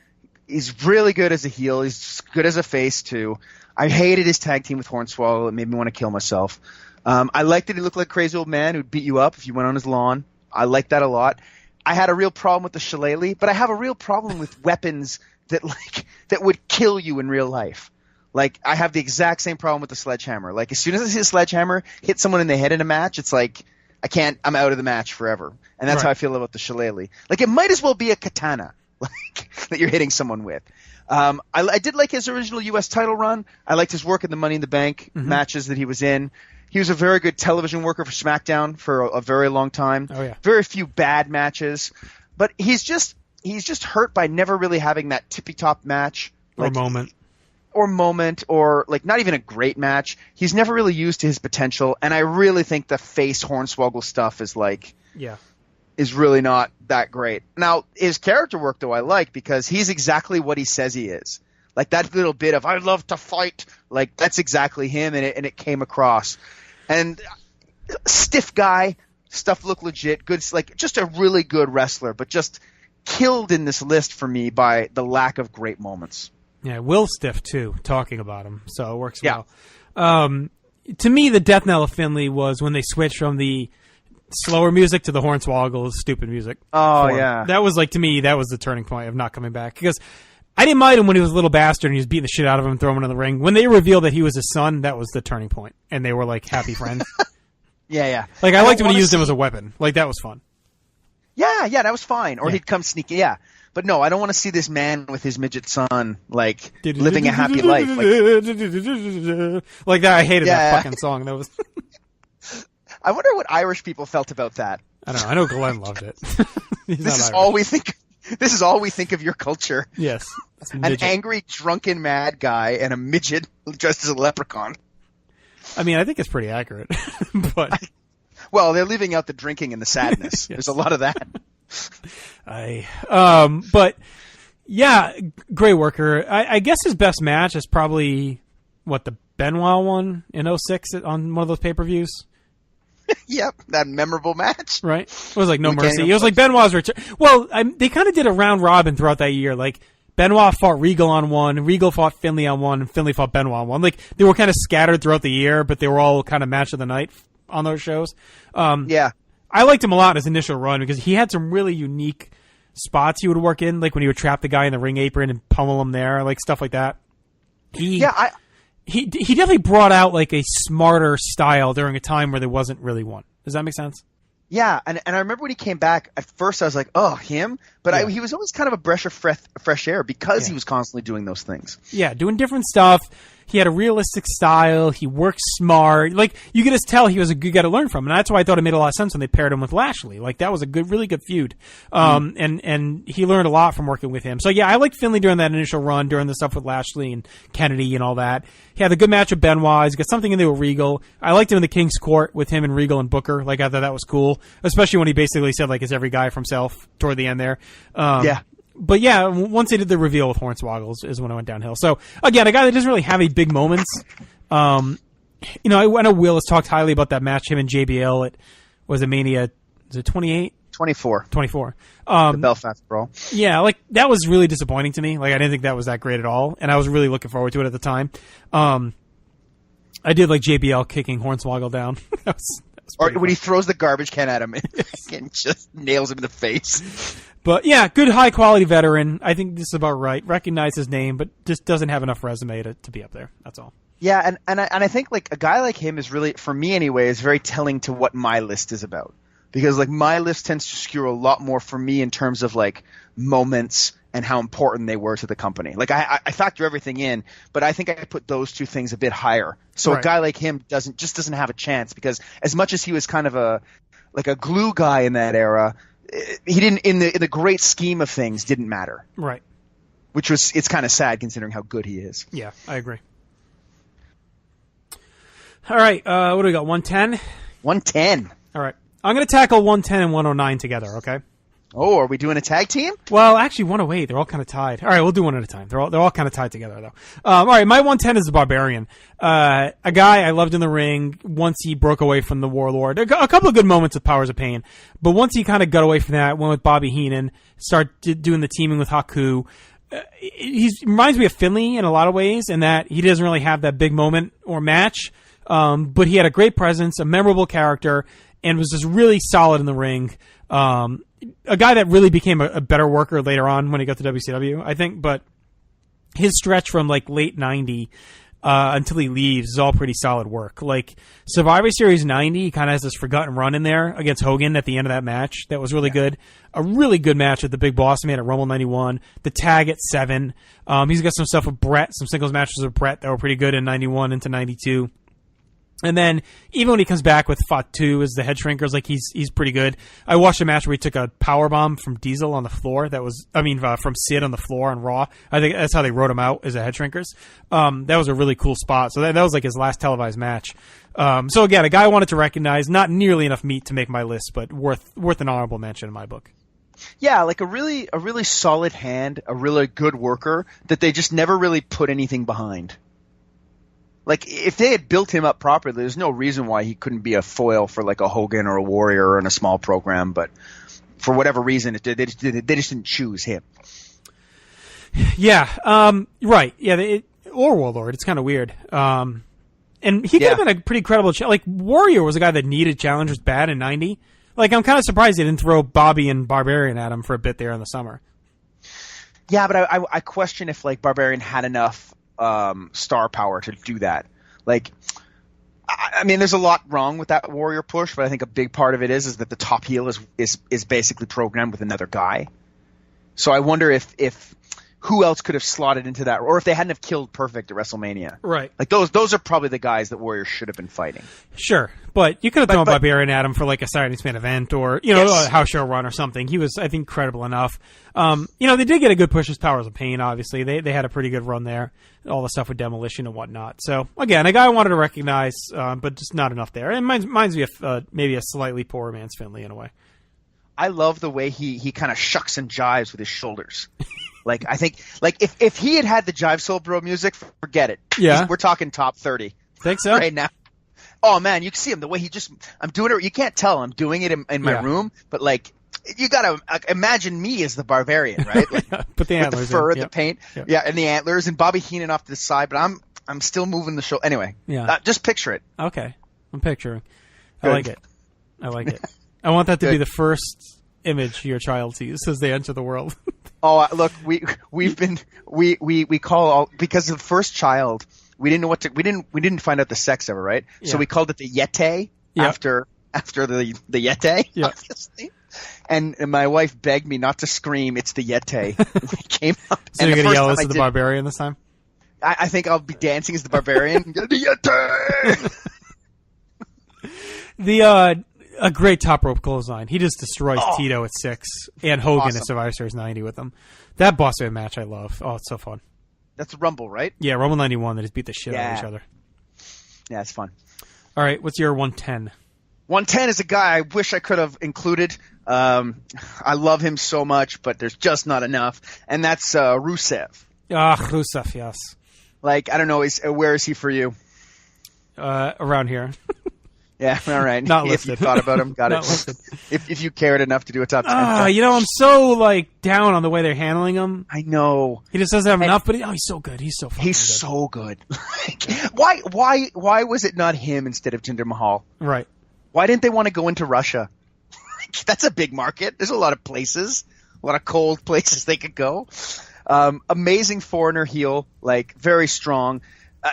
He's really good as a heel. He's good as a face, too. I hated his tag team with Hornswoggle. It made me want to kill myself. I liked that he looked like a crazy old man who'd beat you up if you went on his lawn. I liked that a lot. I had a real problem with the shillelagh, but I have a real problem with weapons that would kill you in real life. Like, I have the exact same problem with the sledgehammer. Like, as soon as I see a sledgehammer hit someone in the head in a match, it's like, I'm out of the match forever. And that's how I feel about the shillelagh. Like, it might as well be a katana, like, that you're hitting someone with. I did like his original U.S. title run. I liked his work in the Money in the Bank matches that he was in. He was a very good television worker for SmackDown for a very long time. Oh, yeah. Very few bad matches. But he's just hurt by never really having that tippy-top match. Or moment, or like not even a great match. He's never really used to his potential, and I really think the face Hornswoggle stuff is really not that great. Now, his character work though I like because he's exactly what he says he is. Like that little bit of I love to fight, like that's exactly him, and it came across. And stiff guy, stuff looked legit, good, like just a really good wrestler, but just killed in this list for me by the lack of great moments. Yeah, Will's stiff too, talking about him, so it works Yeah. well. To me, the death knell of Finley was when they switched from the slower music to the Hornswoggle's stupid music. Oh, form. yeah. That was like, to me, that was the turning point of not coming back. Because I didn't mind him when he was a little bastard and he was beating the shit out of him and throwing him in the ring. When they revealed that he was his son, that was the turning point. And they were like happy friends. Yeah. Like, I liked when he used him as a weapon. Like, that was fun. Yeah, that was fine. Or Yeah. he'd come sneaking. Yeah. But no, I don't want to see this man with his midget son, like, living a happy life. Like that, I hated Yeah. that fucking song. That was. I wonder what Irish people felt about that. I don't know. I know Glenn loved it. He's This not is Irish. all we think. This is all we think of your culture. Yes. An Midget. angry, drunken, mad guy and a midget dressed as a leprechaun. I mean, I think it's pretty accurate. But Well, they're leaving out the drinking and the sadness. Yes. There's a lot of that. but yeah, great worker. I guess his best match is probably the Benoit one in 06 on one of those pay-per-views. Yep, that memorable match. Right? It was like No We can't Mercy. even It was like Benoit's return. Well, they kind of did a round robin throughout that year. Like, Benoit fought Regal on one, Regal fought Finley on one, and Finley fought Benoit on one. Like, they were kind of scattered throughout the year, but they were all kind of match of the night on those shows. Yeah. I liked him a lot in his initial run because he had some really unique spots he would work in, like when he would trap the guy in the ring apron and pummel him there, like stuff like that. He definitely brought out like a smarter style during a time where there wasn't really one. Does that make sense? Yeah, and I remember when he came back, at first I was like, oh, him? But Yeah. he was always kind of a breath of fresh air because Yeah. he was constantly doing those things. Yeah, doing different stuff. He had a realistic style. He worked smart. Like, you could just tell he was a good guy to learn from. And that's why I thought it made a lot of sense when they paired him with Lashley. Like, that was a really good feud. And he learned a lot from working with him. So, yeah, I liked Finley during that initial run, during the stuff with Lashley and Kennedy and all that. He had a good match with Benoit. He's got something in there with Regal. I liked him in the King's Court with him and Regal and Booker. Like, I thought that was cool. Especially when he basically said, like, it's every guy for himself toward the end there. Yeah. But yeah, once they did the reveal with Hornswoggles is when I went downhill. So again, a guy that doesn't really have any big moments. I know Will has talked highly about that match, him and JBL. It was a Mania. Is it 28? 24. 24. The Belfast Brawl. Yeah, like that was really disappointing to me. Like I didn't think that was that great at all, and I was really looking forward to it at the time. I did like JBL kicking Hornswoggle down. that was Or pretty when fun. he throws the garbage can at him and just nails him in the face. But yeah, good high quality veteran. I think this is about right. Recognize his name, but just doesn't have enough resume to be up there. That's all. Yeah, and I think like a guy like him is really, for me anyway, is very telling to what my list is about. Because like my list tends to skew a lot more for me in terms of like moments and how important they were to the company. Like I factor everything in, but I think I put those two things a bit higher. So Right. a guy like him doesn't have a chance because as much as he was kind of a glue guy in that era, he didn't in the great scheme of things didn't matter. Right. Which was it's kind of sad considering how good he is. Yeah, I agree. All right, what do we got? 110? 110. All right. I'm going to tackle 110 and 109 together, okay? Oh, are we doing a tag team? Well, actually, 108. They're all kind of tied. All right, we'll do one at a time. They're all kind of tied together, though. All right, my 110 is the Barbarian. A guy I loved in the ring once he broke away from the Warlord. A couple of good moments with Powers of Pain, but once he kind of got away from that, went with Bobby Heenan, started doing the teaming with Haku. He reminds me of Finley in a lot of ways in that he doesn't really have that big moment or match, but he had a great presence, a memorable character, and was just really solid in the ring. A guy that really became a better worker later on when he got to WCW, I think, but his stretch from like late 90 until he leaves is all pretty solid work. Like Survivor Series 90, he kind of has this forgotten run in there against Hogan at the end of that match. That was really good. A really good match with the Big Boss Man at Rumble 91. The tag at 7. He's got some stuff with Brett, some singles matches with Brett that were pretty good in 91 into 92. And then even when he comes back with Fatu as the head shrinkers, like he's pretty good. I watched a match where he took a power bomb from Diesel on the floor. From Sid on the floor on Raw. I think that's how they wrote him out as a head shrinkers. That was a really cool spot. So that was like his last televised match. So again, a guy I wanted to recognize, not nearly enough meat to make my list, but worth an honorable mention in my book. Yeah, like a really solid hand, a really good worker that they just never really put anything behind. Like, if they had built him up properly, there's no reason why he couldn't be a foil for, like, a Hogan or a Warrior in a small program. But for whatever reason, they just didn't choose him. Yeah, right. Yeah, or Warlord. It's kind of weird. And he could have been a pretty credible like Warrior was a guy that needed challengers bad in 90. Like, I'm kind of surprised they didn't throw Bobby and Barbarian at him for a bit there in the summer. Yeah, but I question if like Barbarian had enough star power to do that. Like, I mean, there's a lot wrong with that Warrior push, but I think a big part of it is that the top heel is basically programmed with another guy. So I wonder if who else could have slotted into that, or if they hadn't have killed Perfect at WrestleMania. Right. Like those are probably the guys that Warrior should have been fighting. Sure, but you could have thrown Barbarian at him for like a Saturday Night event, or a house show run or something. He was, I think, credible enough. They did get a good push. His Powers of Pain, obviously, they had a pretty good run there. All the stuff with Demolition and whatnot. So again, a guy I wanted to recognize, but just not enough there. And reminds me of maybe a slightly poorer man's Finlay in a way. I love the way he kind of shucks and jives with his shoulders. Like, I think, like, if he had the Jive Soul Bro music, forget it. Yeah. We're talking top 30. Think so? Right now. Oh, man, you can see him, the way I'm doing it, you can't tell I'm doing it in my room, but, like, you gotta imagine me as the Barbarian, right? Like, put the antlers with the fur, in. the paint, and the antlers, and Bobby Heenan off to the side, but I'm still moving the show. Anyway, just picture it. Okay, I'm picturing. Good. I like it. I want that to be the first image your child sees as they enter the world. Oh, look, we call all, because the first child, we didn't know we didn't find out the sex ever, right? Yeah. So we called it the Yeti after the Yeti, obviously. And my wife begged me not to scream, "It's the Yeti." It came up. So you're gonna yell, "This is the Barbarian" this time? I think I'll be dancing as the Barbarian. The Yeti. A great top rope clothesline. He just destroys Tito at 6 and Hogan at Survivor Series 90 with him. That boss man match I love. Oh, it's so fun. That's Rumble, right? Yeah, Rumble 91. They just beat the shit out of each other. Yeah, it's fun. All right, what's your 110? 110 is a guy I wish I could have included. I love him so much, but there's just not enough. And that's Rusev. Rusev, yes. Like, I don't know, where is he for you? Around here. Yeah, all right. Not if listed. you thought about him, got Not it. listed. If you cared enough to do a top 10. I'm so like down on the way they're handling him. I know. He just doesn't have enough, but he's so good. He's so fucking He's good. so good. Why was it not him instead of Jinder Mahal? Right. Why didn't they want to go into Russia? That's a big market. There's a lot of places, a lot of cold places they could go. Amazing foreigner heel, like very strong.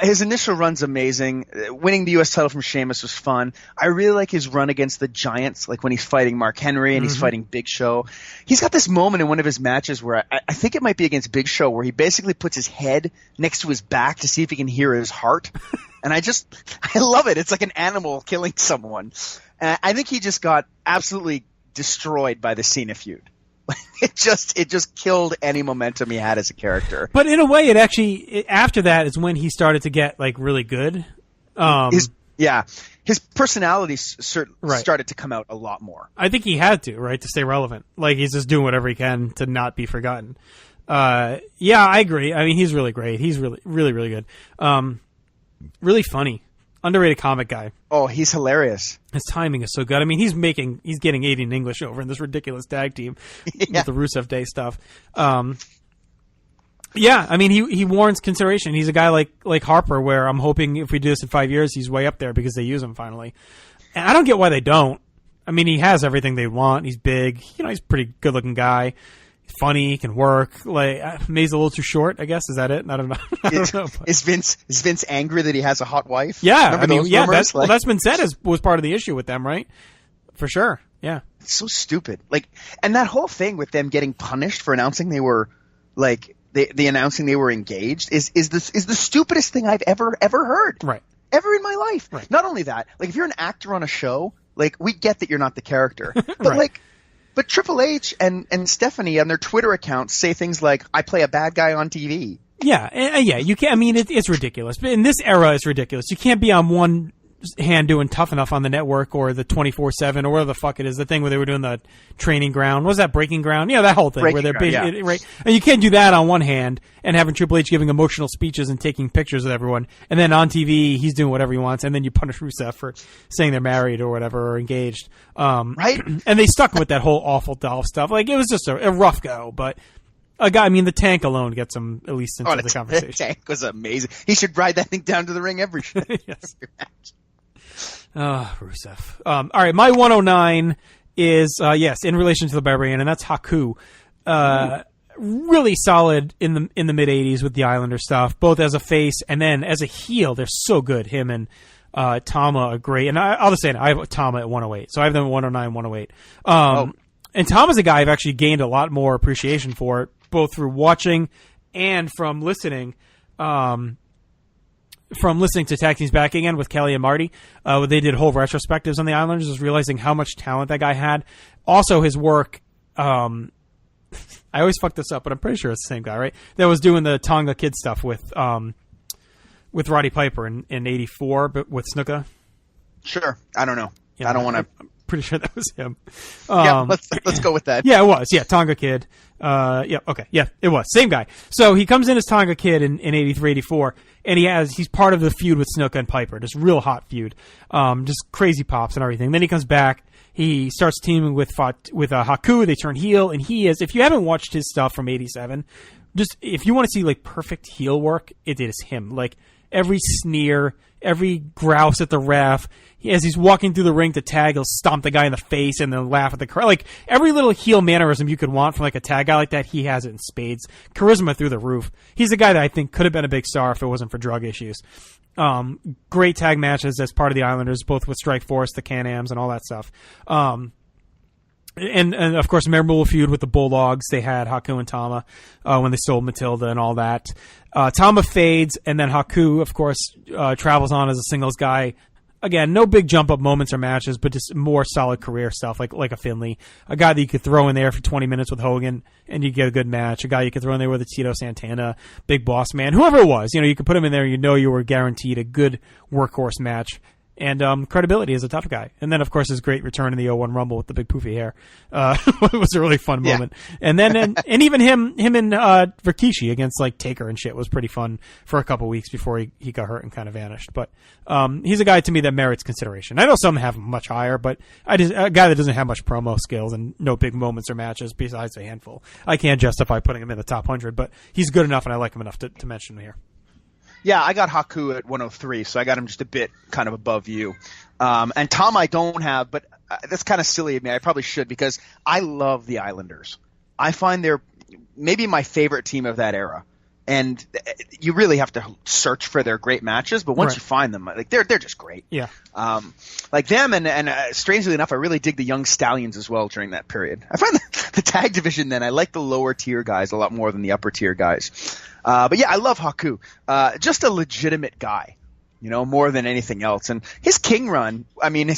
His initial run's amazing. Winning the U.S. title from Sheamus was fun. I really like his run against the Giants, like when he's fighting Mark Henry and he's fighting Big Show. He's got this moment in one of his matches where I think it might be against Big Show, where he basically puts his head next to his back to see if he can hear his heart. And I love it. It's like an animal killing someone. And I think he just got absolutely destroyed by the Cena feud. It just killed any momentum he had as a character. But in a way, it actually after that is when he started to get like really good. His personality started to come out a lot more. I think he had to stay relevant. Like he's just doing whatever he can to not be forgotten. I agree. I mean, he's really great. He's really, really, really good. Really funny. Underrated comic guy. Oh, he's hilarious. His timing is so good. I mean, he's getting 80 in English over in this ridiculous tag team with the Rusev Day stuff. I mean, he warrants consideration. He's a guy like Harper, where I'm hoping if we do this in 5 years, he's way up there because they use him finally. And I don't get why they don't. I mean, he has everything they want. He's big. He's a pretty good looking guy. He's funny. He can work. Like, maybe he's a little too short, I guess. Is that it? I don't know. Is Vince angry that he has a hot wife? Yeah. That's been said was part of the issue with them, right? For sure. Yeah. It's so stupid. Like, and that whole thing with them getting punished for announcing they were, like, the announcing they were engaged is the stupidest thing I've ever heard. Right. Ever in my life. Right. Not only that, like, if you're an actor on a show, like, we get that you're not the character. But right. But Triple H and Stephanie on their Twitter accounts say things like, "I play a bad guy on TV." Yeah, you can't. I mean, it's ridiculous. But in this era, it's ridiculous. You can't be on one hand doing Tough Enough on the network or the 24/7 or whatever the fuck it is, the thing where they were doing the training ground. What was that, Breaking Ground? Yeah, that whole thing where they're right. And you can't do that on one hand and having Triple H giving emotional speeches and taking pictures of everyone, and then on TV he's doing whatever he wants, and then you punish Rusev for saying they're married or whatever or engaged. Right? And they stuck with that whole awful Dolph stuff. Like, it was just a rough go, but. A guy, I mean, the Tank alone gets him at least into the conversation. The Tank was amazing. He should ride that thing down to the ring every yes. Rusev. All right, my 109 is yes, in relation to the Barbarian, and that's Haku. Really solid in the mid 80s with the Islander stuff, both as a face and then as a heel. They're so good. Him and Tama are great, and I'll just say it, I have Tama at 108, so I have them at 109, 108. And Tama's a guy I've actually gained a lot more appreciation for, both through watching and from listening. From listening to Tag Teams Back Again with Kelly and Marty, they did whole retrospectives on the Islanders, just realizing how much talent that guy had. Also, his work, I always fuck this up, but I'm pretty sure it's the same guy, right? That was doing the Tonga Kid stuff with Roddy Piper in '84, but with Snuka. Sure, I don't know. Yeah, I don't want to. Pretty sure that was him. Yeah, let's go with that. Yeah, it was. Yeah, Tonga Kid. Yeah, okay. Yeah, it was. Same guy. So he comes in as Tonga Kid in 83, 84, and he's part of the feud with Snuka and Piper. Just real hot feud. Just crazy pops and everything. Then he comes back. He starts teaming with Haku. They turn heel, and he is, if you haven't watched his stuff from 87, just, if you want to see, like, perfect heel work, it is him. Like, every sneer, every grouse at the ref, as he's walking through the ring to tag, he'll stomp the guy in the face and then laugh at the crowd. Like, every little heel mannerism you could want from, like, a tag guy like that, he has it in spades. Charisma through the roof. He's a guy that I think could have been a big star if it wasn't for drug issues. Great tag matches as part of the Islanders, both with Strike Force, the Can-Ams, and all that stuff. And of course, memorable feud with the Bulldogs. They had Haku and Tama when they sold Matilda and all that. Tama fades, and then Haku, of course, travels on as a singles guy. Again, no big jump up moments or matches, but just more solid career stuff, like a Finley, a guy that you could throw in there for 20 minutes with Hogan and you get a good match. A guy you could throw in there with a Tito Santana, Big Boss Man, whoever it was. You could put him in there. You were guaranteed a good workhorse match. And credibility as a tough guy. And then, of course, his great return in the 01 Rumble with the big poofy hair. It was a really fun moment. And then, and even him and Rikishi against, like, Taker and shit was pretty fun for a couple weeks before he got hurt and kind of vanished. But he's a guy, to me, that merits consideration. I know some have him much higher, but a guy that doesn't have much promo skills and no big moments or matches besides a handful. I can't justify putting him in the top 100, but he's good enough and I like him enough to mention him here. Yeah, I got Haku at 103, so I got him just a bit kind of above you. And Tom I don't have, but that's kind of silly of me. I probably should, because I love the Islanders. I find they're maybe my favorite team of that era. And you really have to search for their great matches, but once you find them, like they're just great. Yeah. Like them, and strangely enough, I really dig the Young Stallions as well during that period. I find the tag division then, I like the lower tier guys a lot more than the upper tier guys. But yeah, I love Haku. Just a legitimate guy, more than anything else. And his King run, I mean,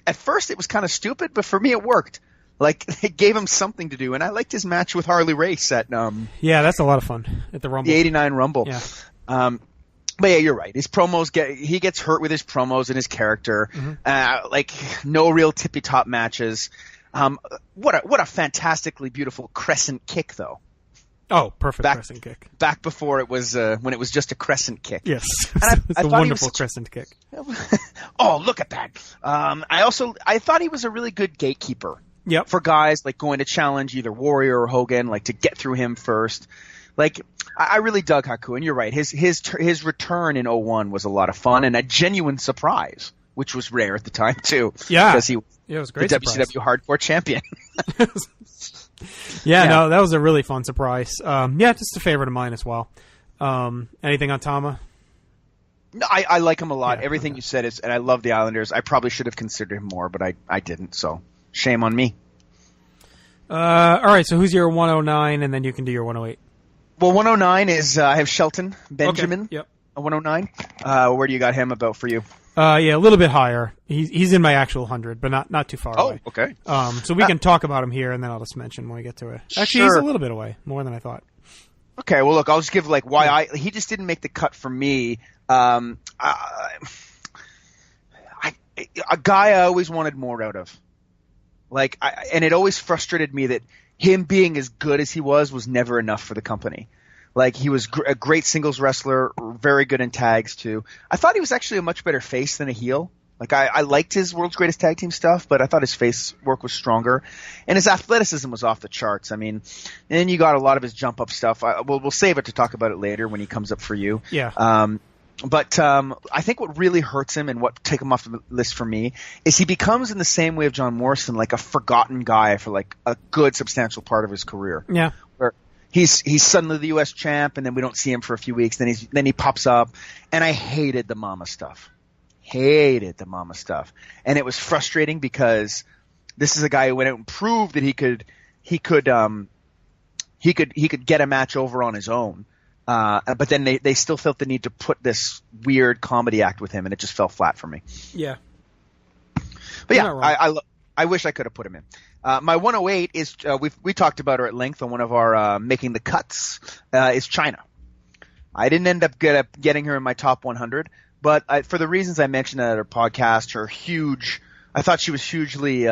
at first it was kind of stupid, but for me it worked. Like, it gave him something to do, and I liked his match with Harley Race at yeah, that's a lot of fun at the Rumble. The 89 Rumble. Yeah. But yeah, you're right. His promos he gets hurt with his promos and his character. Mm-hmm. Like, no real tippy top matches. What a fantastically beautiful crescent kick, though. Oh, perfect crescent kick. Back before it was when it was just a crescent kick. Yes, and it's a wonderful crescent kick. Oh, look at that! I thought he was a really good gatekeeper. Yep. For guys like going to challenge either Warrior or Hogan, like to get through him first. Like, I really dug Haku, and you're right. His return in 01 was a lot of fun and a genuine surprise, which was rare at the time too. Yeah, because it was great. The WCW Hardcore Champion. Yeah, no, that was a really fun surprise. Yeah, just a favorite of mine as well. Anything on Tama? No, I like him a lot. Yeah, everything you said is, and I love the Islanders. I probably should have considered him more, but I didn't. So shame on me. All right, so who's your 109, and then you can do your 108. Well, 109 is I have Shelton Benjamin. Okay. Yep. 109. Where do you got him about for you? Yeah, a little bit higher. He's in my actual 100, but not too far away. Oh, okay. So we can talk about him here, and then I'll just mention when we get to it. Actually, He's a little bit away, more than I thought. Okay, well, look, I'll just give why he just didn't make the cut for me. I a guy I always wanted more out of. And it always frustrated me that him being as good as he was never enough for the company. Like, he was a great singles wrestler, very good in tags too. I thought he was actually a much better face than a heel. Like, I liked his World's Greatest Tag Team stuff, but I thought his face work was stronger. And his athleticism was off the charts. I mean, and then you got a lot of his jump up stuff. We'll save it to talk about it later when he comes up for you. Yeah. But I think what really hurts him and what take him off the list for me is he becomes, in the same way of John Morrison, like a forgotten guy for like a good substantial part of his career. Yeah. Where he's suddenly the U.S. champ, and then we don't see him for a few weeks. Then he pops up, and I hated the Mama stuff. And it was frustrating because this is a guy who went out and proved that he could get a match over on his own. But then they still felt the need to put this weird comedy act with him, and it just fell flat for me. Yeah. But yeah, I wish I could have put him in. My 108 is we talked about her at length on one of our making the cuts. Is China. I didn't end up getting her in my top 100, but for the reasons I mentioned at her podcast, I thought she was hugely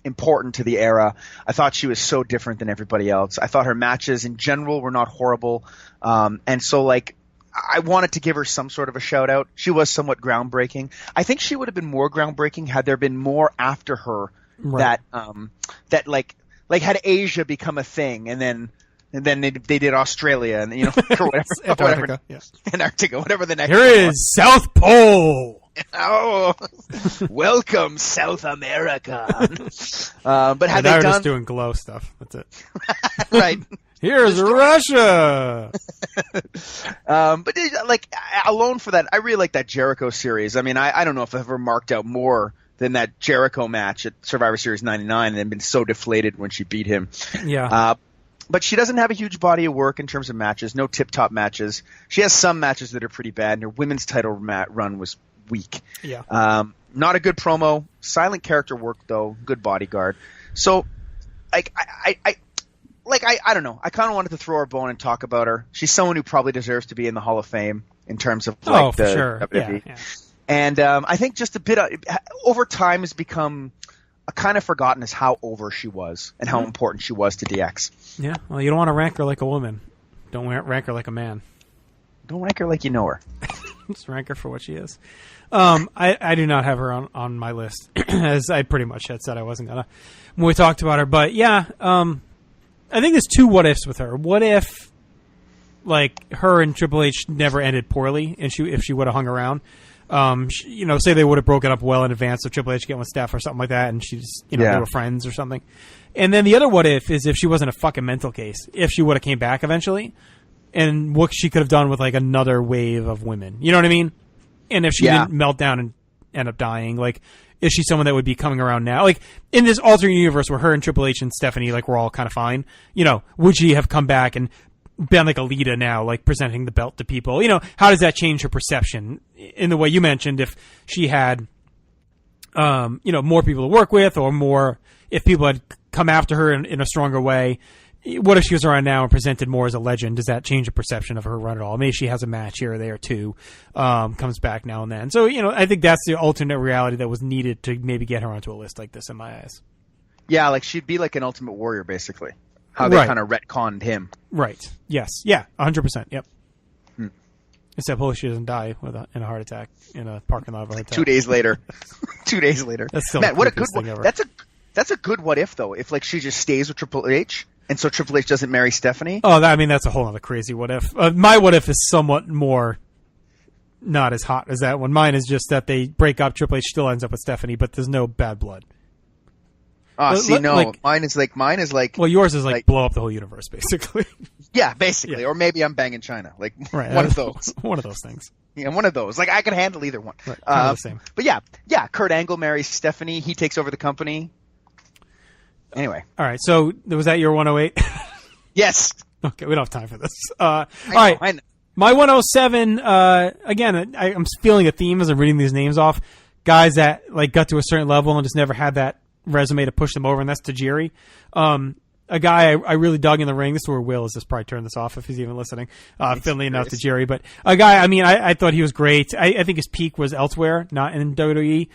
important to the era. I thought she was so different than everybody else. I thought her matches in general were not horrible. And so, like, I wanted to give her some sort of a shout out. She was somewhat groundbreaking. I think she would have been more groundbreaking had there been more after her. Right. That like had Asia become a thing, and then they did Australia, and or whatever, Antarctica, Antarctica, whatever the next. Here is South Pole. Oh, welcome South America. But had they're they just doing glow stuff. That's it. Right. Here's Russia. But alone for that, I really like that Jericho series. I mean, I don't know if I've ever marked out more than that Jericho match at Survivor Series 99 and then been so deflated when she beat him. Yeah. But she doesn't have a huge body of work in terms of matches, no tip-top matches. She has some matches that are pretty bad, and her women's title run was weak. Yeah. Not a good promo. Silent character work, though. Good bodyguard. So, I don't know. I kind of wanted to throw her a bone and talk about her. She's someone who probably deserves to be in the Hall of Fame in terms of for sure. WWE. Yeah. And I think just a bit over time has become kind of forgotten as how over she was and how important she was to DX. Yeah, well, you don't want to rank her like a woman. Don't rank her like a man. Don't rank her like you know her. Just rank her for what she is. I do not have her on my list, as I pretty much had said I wasn't going to when we talked about her. But yeah, I think there's two what-ifs with her. What if, like, her and Triple H never ended poorly, and if she would have hung around? Say they would have broken up well in advance of Triple H getting with Steph or something like that, and she's, they were friends or something. And then the other what if is if she wasn't a fucking mental case, if she would have came back eventually, and what she could have done with like another wave of women. You know what I mean? And if she didn't melt down and end up dying, like, is she someone that would be coming around now? Like, in this alternate universe where her and Triple H and Stephanie, like, were all kind of fine, would she have come back and been like a Lita now, like presenting the belt to people? How does that change her perception in the way you mentioned? If she had, more people to work with, or more, if people had come after her in a stronger way, what if she was around now and presented more as a legend? Does that change the perception of her run at all? Maybe she has a match here or there too, comes back now and then. So, I think that's the alternate reality that was needed to maybe get her onto a list like this in my eyes. Yeah, like she'd be like an Ultimate Warrior, basically. How they kind of retconned him. Right. Yes. Yeah. 100%. Yep. Except hopefully she doesn't die in a heart attack in a parking lot of a hotel. 2 days later. 2 days later. That's still what a good thing ever. That's a good what if though. If like she just stays with Triple H, and so Triple H doesn't marry Stephanie. Oh, that's a whole other crazy what if. My what if is somewhat more not as hot as that one. Mine is just that they break up. Triple H still ends up with Stephanie, but there's no bad blood. Mine is like. Well, yours is like blow up the whole universe, basically. Yeah, basically. Yeah. Or maybe I'm banging China. Like, right, one of those. One of those things. Yeah, one of those. Like, I can handle either one. Right, kind of the same. But yeah, Kurt Angle marries Stephanie. He takes over the company. Anyway. All right, so was that your 108? Yes. Okay, we don't have time for this. All right. I know. My 107, again, I'm feeling a theme as I'm reading these names off. Guys that like got to a certain level and just never had that resume to push them over, and that's Tajiri. a guy I really dug in the ring. This is where Will is just probably turn this off if he's even listening. Finally enough to Jerry, but a guy. I mean, I thought he was great. I think his peak was elsewhere, not in WWE.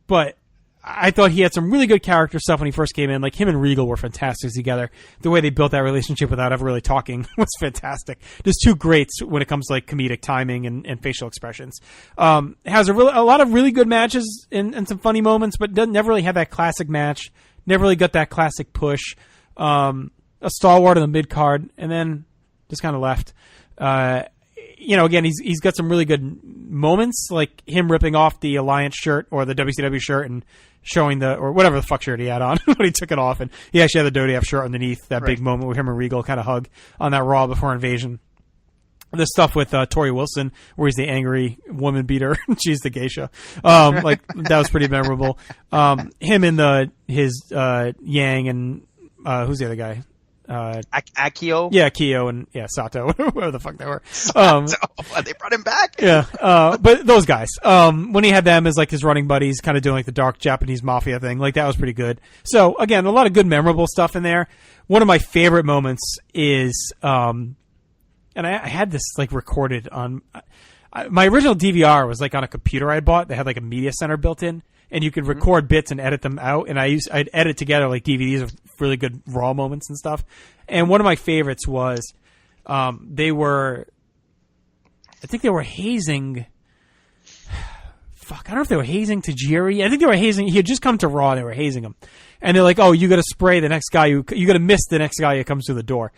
But I thought he had some really good character stuff when he first came in. Like him and Regal were fantastic together. The way they built that relationship without ever really talking was fantastic. Just two greats when it comes to like comedic timing and facial expressions. Has a lot of really good matches and some funny moments, but never really had that classic match. Never really got that classic push. A stalwart in the mid card, and then just kind of left. Again, he's got some really good moments, like him ripping off the Alliance shirt or the WCW shirt and showing or whatever the fuck shirt he had on when he took it off, and he actually had the WWF shirt underneath. That big moment with him and Regal kind of hug on that Raw before Invasion. The stuff with Tori Wilson, where he's the angry woman beater, she's the geisha. That was pretty memorable. Him in his Yang and who's the other guy? Akio? Yeah, Akio and Sato, whatever the fuck they were. They brought him back? Yeah, but those guys. When he had them as like his running buddies, kind of doing like the dark Japanese mafia thing, like that was pretty good. So again, a lot of good memorable stuff in there. One of my favorite moments is, and I had this like recorded on my original DVR was like on a computer I bought that had like a media center built in. And you could record bits and edit them out. And I'd edit together like DVDs of really good Raw moments and stuff. And one of my favorites was I think they were hazing. Fuck, I don't know if they were hazing Tajiri. I think they were hazing. He had just come to Raw. And they were hazing him. And they're like, "Oh, you got to spray the next guy. You got to miss the next guy who comes through the door."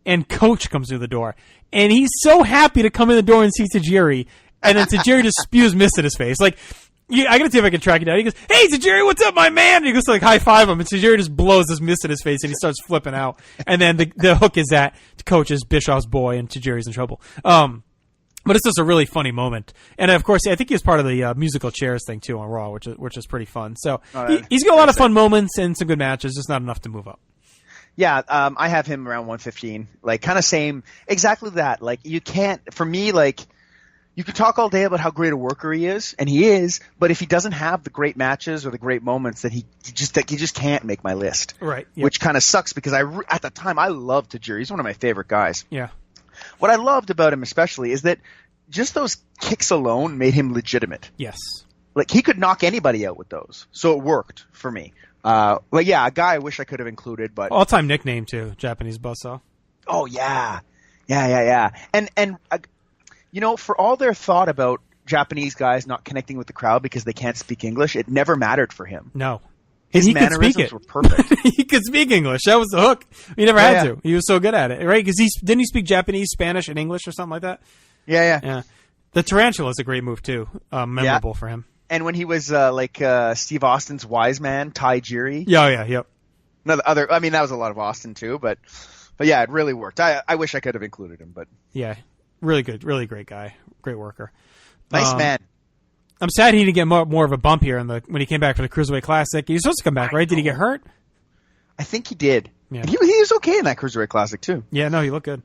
And Coach comes through the door, and he's so happy to come in the door and see Tajiri. And then Tajiri just spews mist in his face, like. Yeah, I gotta see if I can track it down. He goes, "Hey, Tajiri, what's up, my man?" And he goes to like high five him, and Tajiri just blows this mist in his face, and he starts flipping out. And then the hook is that Coach is Bischoff's boy, and Tajiri's in trouble. But it's just a really funny moment. And of course, I think he was part of the musical chairs thing too on Raw, which is pretty fun. So he's got a lot of fun moments and some good matches, just not enough to move up. Yeah, I have him around 115, like kind of same, exactly that. Like you can't, for me, like. You could talk all day about how great a worker he is, and he is, but if he doesn't have the great matches or the great moments, that he just can't make my list. Right. Yep. Which kind of sucks because at the time I loved Tajiri. He's one of my favorite guys. Yeah. What I loved about him especially is that just those kicks alone made him legitimate. Yes. Like he could knock anybody out with those, so it worked for me. A guy I wish I could have included, but all-time nickname too, Japanese buzzsaw. Oh yeah. And for all their thought about Japanese guys not connecting with the crowd because they can't speak English, it never mattered for him. No. His he mannerisms were perfect. He could speak English. That was the hook. He never had to. He was so good at it, right? Because didn't he speak Japanese, Spanish, and English or something like that? Yeah. The tarantula is a great move too. Memorable for him. And when he was Steve Austin's wise man, Tajiri. Yep. That was a lot of Austin too, but yeah, it really worked. I wish I could have included him, but yeah. Really good, really great guy, great worker. Nice man. I'm sad he didn't get more of a bump here when he came back for the Cruiserweight Classic. He was supposed to come back, right? Did he get hurt? I think he did. Yeah. He was okay in that Cruiserweight Classic too. Yeah, no, he looked good.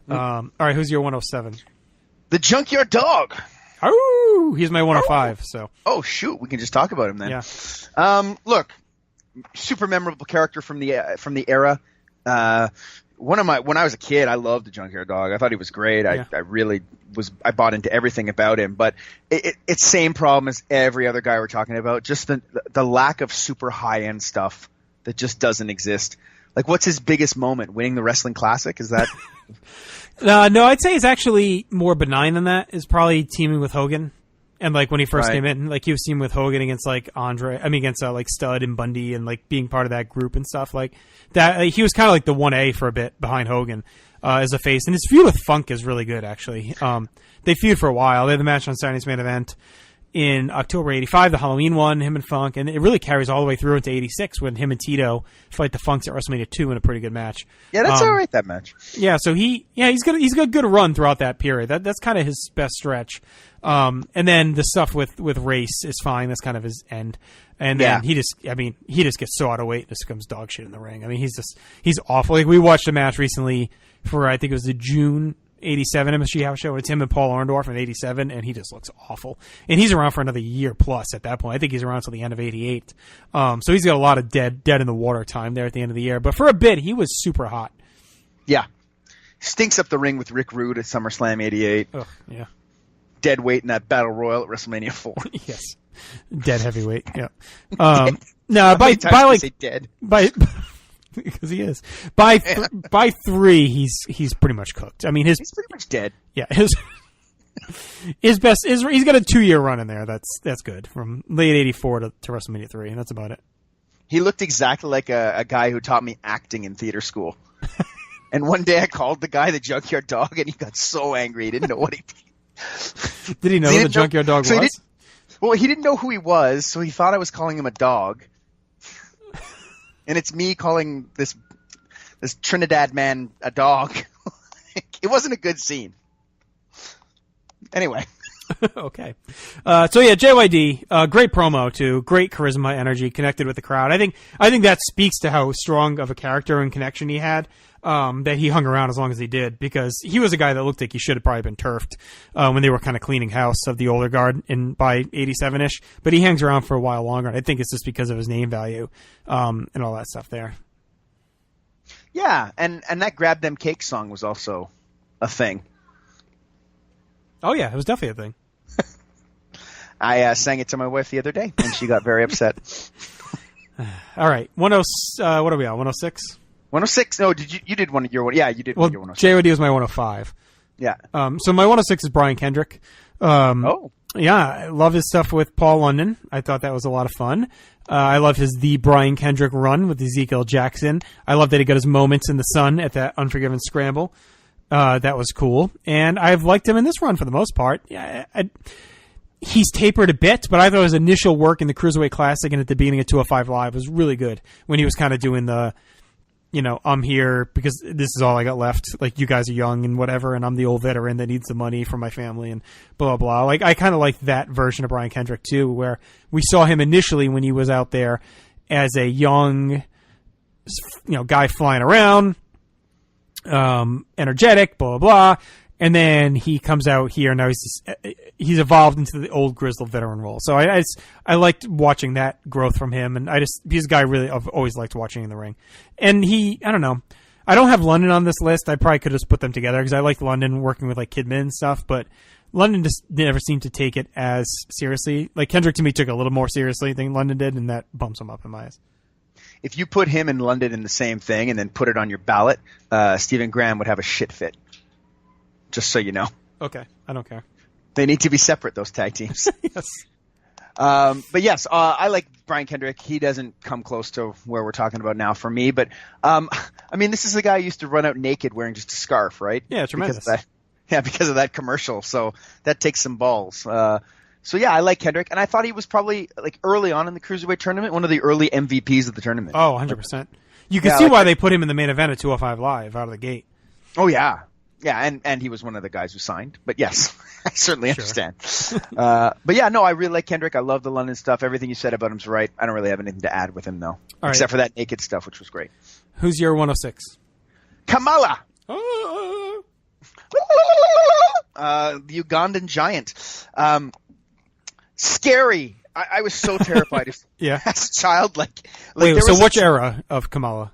All right, who's your 107? The Junkyard Dog. Oh, he's my 105. So. Oh shoot, we can just talk about him then. Yeah. Look, super memorable character from the era. When I was a kid, I loved the Junkyard Dog. I thought he was great. I really I bought into everything about him, but it's same problem as every other guy we're talking about. Just the lack of super high end stuff that just doesn't exist. Like, what's his biggest moment? Winning the Wrestling Classic? Is that? No, I'd say it's actually more benign than that. Is probably teaming with Hogan. And like when he first came in, like he was teaming with Hogan against like against like Stud and Bundy and like being part of that group and stuff like that. He was kind of like the 1A for a bit behind Hogan as a face. And his feud with Funk is really good, actually. They feud for a while. They had the match on Saturday's Main Event in October 85, the Halloween one, him and Funk. And it really carries all the way through into 86 when him and Tito fight the Funks at WrestleMania 2 in a pretty good match. Yeah, that's all right, that match. Yeah, so he's got a good run throughout that period. That's kind of his best stretch. And then the stuff with Race is fine. That's kind of his end. And then he just gets so out of weight and just becomes dog shit in the ring. I mean, he's awful. Like, we watched a match recently for, I think it was the June '87 MSG House Show. It's him and Paul Orndorff in '87, and he just looks awful. And he's around for another year plus at that point. I think he's around until the end of '88. So he's got a lot of dead in the water time there at the end of the year. But for a bit, he was super hot. Yeah. Stinks up the ring with Rick Rude at SummerSlam '88. Ugh, yeah. Dead weight in that Battle Royal at WrestleMania 4. Yes. Dead heavyweight. Yeah. No, by like say dead. Because he is by 3, he's pretty much cooked. I mean, he's pretty much dead. Yeah, his best is he's got a 2-year run in there. That's good from late '84 to WrestleMania 3, and that's about it. He looked exactly like a guy who taught me acting in theater school. And one day I called the guy the Junkyard Dog, and he got so angry he didn't know what he did. Did he know who the Junkyard Dog was? He didn't know who he was, so he thought I was calling him a dog. And it's me calling this Trinidad man a dog. It wasn't a good scene. Anyway. Okay. So yeah, JYD, great promo too. Great charisma, energy, connected with the crowd. I think that speaks to how strong of a character and connection he had, that he hung around as long as he did, because he was a guy that looked like he should have probably been turfed, when they were kind of cleaning house of the older guard by 87-ish, but he hangs around for a while longer. I think it's just because of his name value, and all that stuff there. Yeah. And that Grab Them Cake song was also a thing. Oh yeah, it was definitely a thing. I sang it to my wife the other day, and she got very upset. All right, what are we on? 106. 106. No, you did one of your one? Yeah, you did. Well, one of your 106. JOD was my 105. Yeah. So my 106 is Brian Kendrick. Yeah, I love his stuff with Paul London. I thought that was a lot of fun. I love his The Brian Kendrick run with Ezekiel Jackson. I love that he got his moments in the sun at that Unforgiven Scramble. That was cool. And I've liked him in this run for the most part. Yeah, he's tapered a bit, but I thought his initial work in the Cruiserweight Classic and at the beginning of 205 Live was really good when he was kind of doing the, I'm here because this is all I got left. Like, you guys are young and whatever, and I'm the old veteran that needs the money for my family and blah, blah, blah. Like, I kind of like that version of Brian Kendrick, too, where we saw him initially when he was out there as a young, guy flying around, energetic, blah, blah, blah. And then he comes out here, now he's evolved into the old grizzled veteran role. So I liked watching that growth from him, and he's a guy I've always liked watching in the ring. And I don't know, I don't have London on this list. I probably could just put them together because I liked London working with like Kidman and stuff, but London just never seemed to take it as seriously. Like, Kendrick to me took it a little more seriously than London did, and that bumps him up in my eyes. If you put him and London in the same thing and then put it on your ballot, Stephen Graham would have a shit fit. Just so you know. Okay, I don't care. They need to be separate, those tag teams. Yes. But yes, I like Brian Kendrick. He doesn't come close to where we're talking about now for me. But, this is the guy who used to run out naked wearing just a scarf, right? Yeah, tremendous. Because of that commercial. So that takes some balls. So yeah, I like Kendrick. And I thought he was probably, like, early on in the Cruiserweight tournament, one of the early MVPs of the tournament. Oh, 100%. You can see why they put him in the main event at 205 Live out of the gate. Oh, yeah. Yeah, and he was one of the guys who signed. But yes, I certainly understand. But yeah, no, I really like Kendrick. I love the London stuff. Everything you said about him's right. I don't really have anything to add with him, though. Except for that naked stuff, which was great. Who's your 106? Kamala! The Ugandan giant. Scary. I was so terrified as a child. Wait, so which era of Kamala?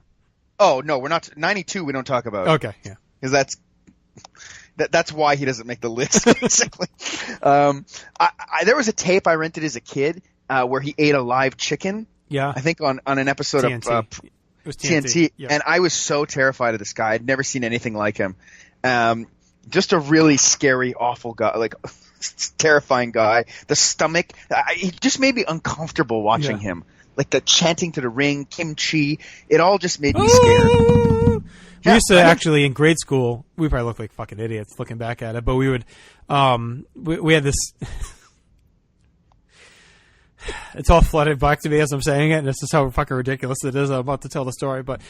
Oh, no, we're not. 92 we don't talk about. Okay, yeah. Because that's why he doesn't make the list, basically. There was a tape I rented as a kid where he ate a live chicken. Yeah. I think on an episode TNT. Of it was TNT. Yeah. And I was so terrified of this guy. I'd never seen anything like him. Just a really scary, awful guy, like terrifying guy. The stomach, he just made me uncomfortable watching him. Like the chanting to the ring, kimchi, it all just made me scared. We used to actually in grade school. We probably looked like fucking idiots looking back at it, but we would. We had this. It's all flooded back to me as I'm saying it, and this is how fucking ridiculous it is. I'm about to tell the story, but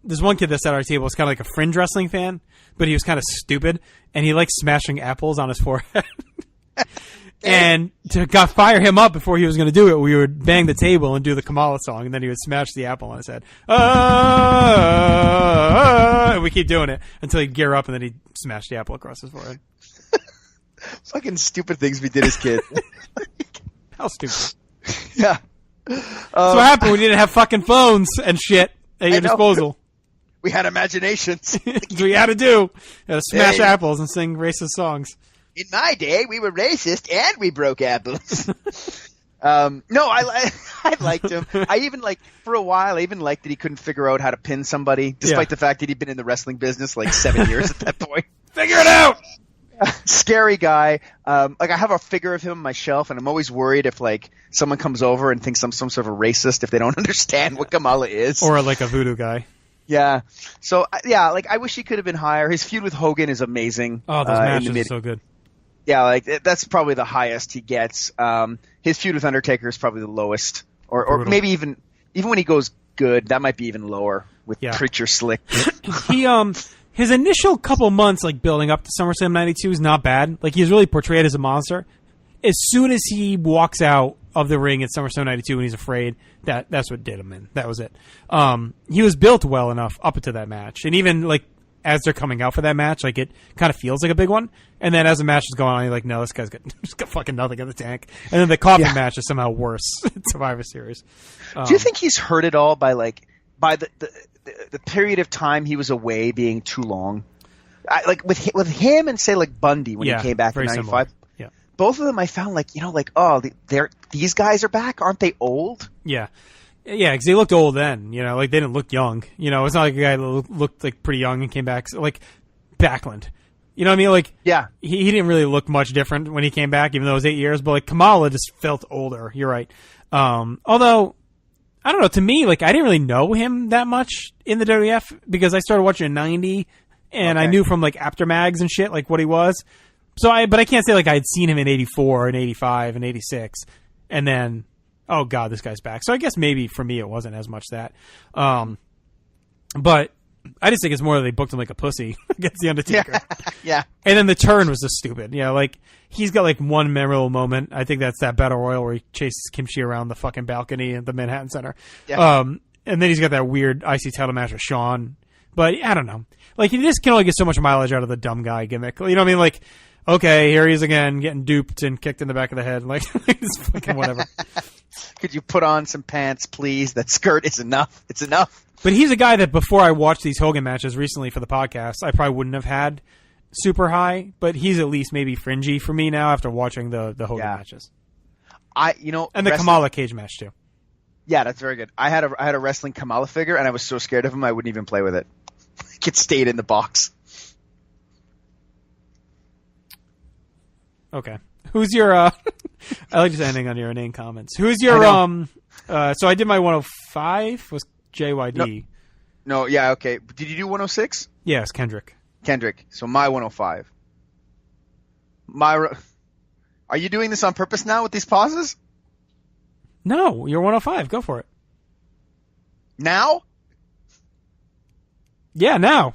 there's one kid that sat at our table was kind of like a fringe wrestling fan, but he was kind of stupid, and he liked smashing apples on his forehead. And to fire him up before he was going to do it, we would bang the table and do the Kamala song, and then he would smash the apple on his head. And we keep doing it until he'd gear up, and then he'd smash the apple across his forehead. Fucking stupid things we did as kids. How stupid. Yeah. So what happened when you didn't have fucking phones and shit at your disposal? We had imaginations. That's what you had to do. You had to smash apples and sing racist songs. In my day, we were racist and we broke apples. No, I liked him. I even for a while, I even liked that he couldn't figure out how to pin somebody, despite the fact that he'd been in the wrestling business like 7 years at that point. Figure it out! Scary guy. I have a figure of him on my shelf, and I'm always worried if someone comes over and thinks I'm some sort of a racist if they don't understand what Kamala is. Or like a voodoo guy. Yeah. So, I wish he could have been higher. His feud with Hogan is amazing. Oh, those matches are so good. Yeah, that's probably the highest he gets. His feud with Undertaker is probably the lowest. Or maybe even when he goes good, that might be even lower with Preacher Slick. His initial couple months, building up to SummerSlam 92 is not bad. He's really portrayed as a monster. As soon as he walks out of the ring at SummerSlam 92 and he's afraid, that's what did him in. That was it. He was built well enough up into that match. And even, as they're coming out for that match, it kind of feels like a big one. And then as the match is going on, you're like, no, this guy's got fucking nothing in the tank. And then the coffin match is somehow worse in Survivor Series. Do you think he's hurt at all by the period of time he was away being too long? With him and say Bundy when he came back in '95. Yeah, both of them I found these guys are back, aren't they old? Yeah. Yeah, because they looked old then, they didn't look young. It's not like a guy that looked pretty young and came back, Backlund. You know what I mean? Yeah. He didn't really look much different when he came back, even though it was 8 years, but Kamala just felt older. You're right. Although, I don't know, to me, I didn't really know him that much in the WWF because I started watching in 90 and I knew from Aftermags and shit, what he was. But I can't say I had seen him in 84 and 85 and 86 and then, oh God, this guy's back. So I guess maybe for me it wasn't as much that. But I just think it's more that they booked him like a pussy against The Undertaker. Yeah. And then the turn was just stupid. He's got one memorable moment. I think that's that Battle Royal where he chases Kimchi around the fucking balcony at the Manhattan Center. Yeah. And then he's got that weird IC title match with Shawn. But I don't know. He just can only get so much mileage out of the dumb guy gimmick. You know what I mean? Okay, here he is again, getting duped and kicked in the back of the head. It's fucking whatever. Could you put on some pants, please? That skirt is enough. It's enough. But he's a guy that before I watched these Hogan matches recently for the podcast, I probably wouldn't have had super high, but he's at least maybe fringy for me now after watching the Hogan matches. And the Kamala cage match too. Yeah, that's very good. I had a wrestling Kamala figure, and I was so scared of him I wouldn't even play with it. It stayed in the box. Okay. Who's your I like just ending on your inane comments. Who's your so I did my 105 was JYD. No, yeah, okay. Did you do 106? Yes, Kendrick. So my 105. Are you doing this on purpose now with these pauses? No, you're 105. Go for it. Now? Yeah, now.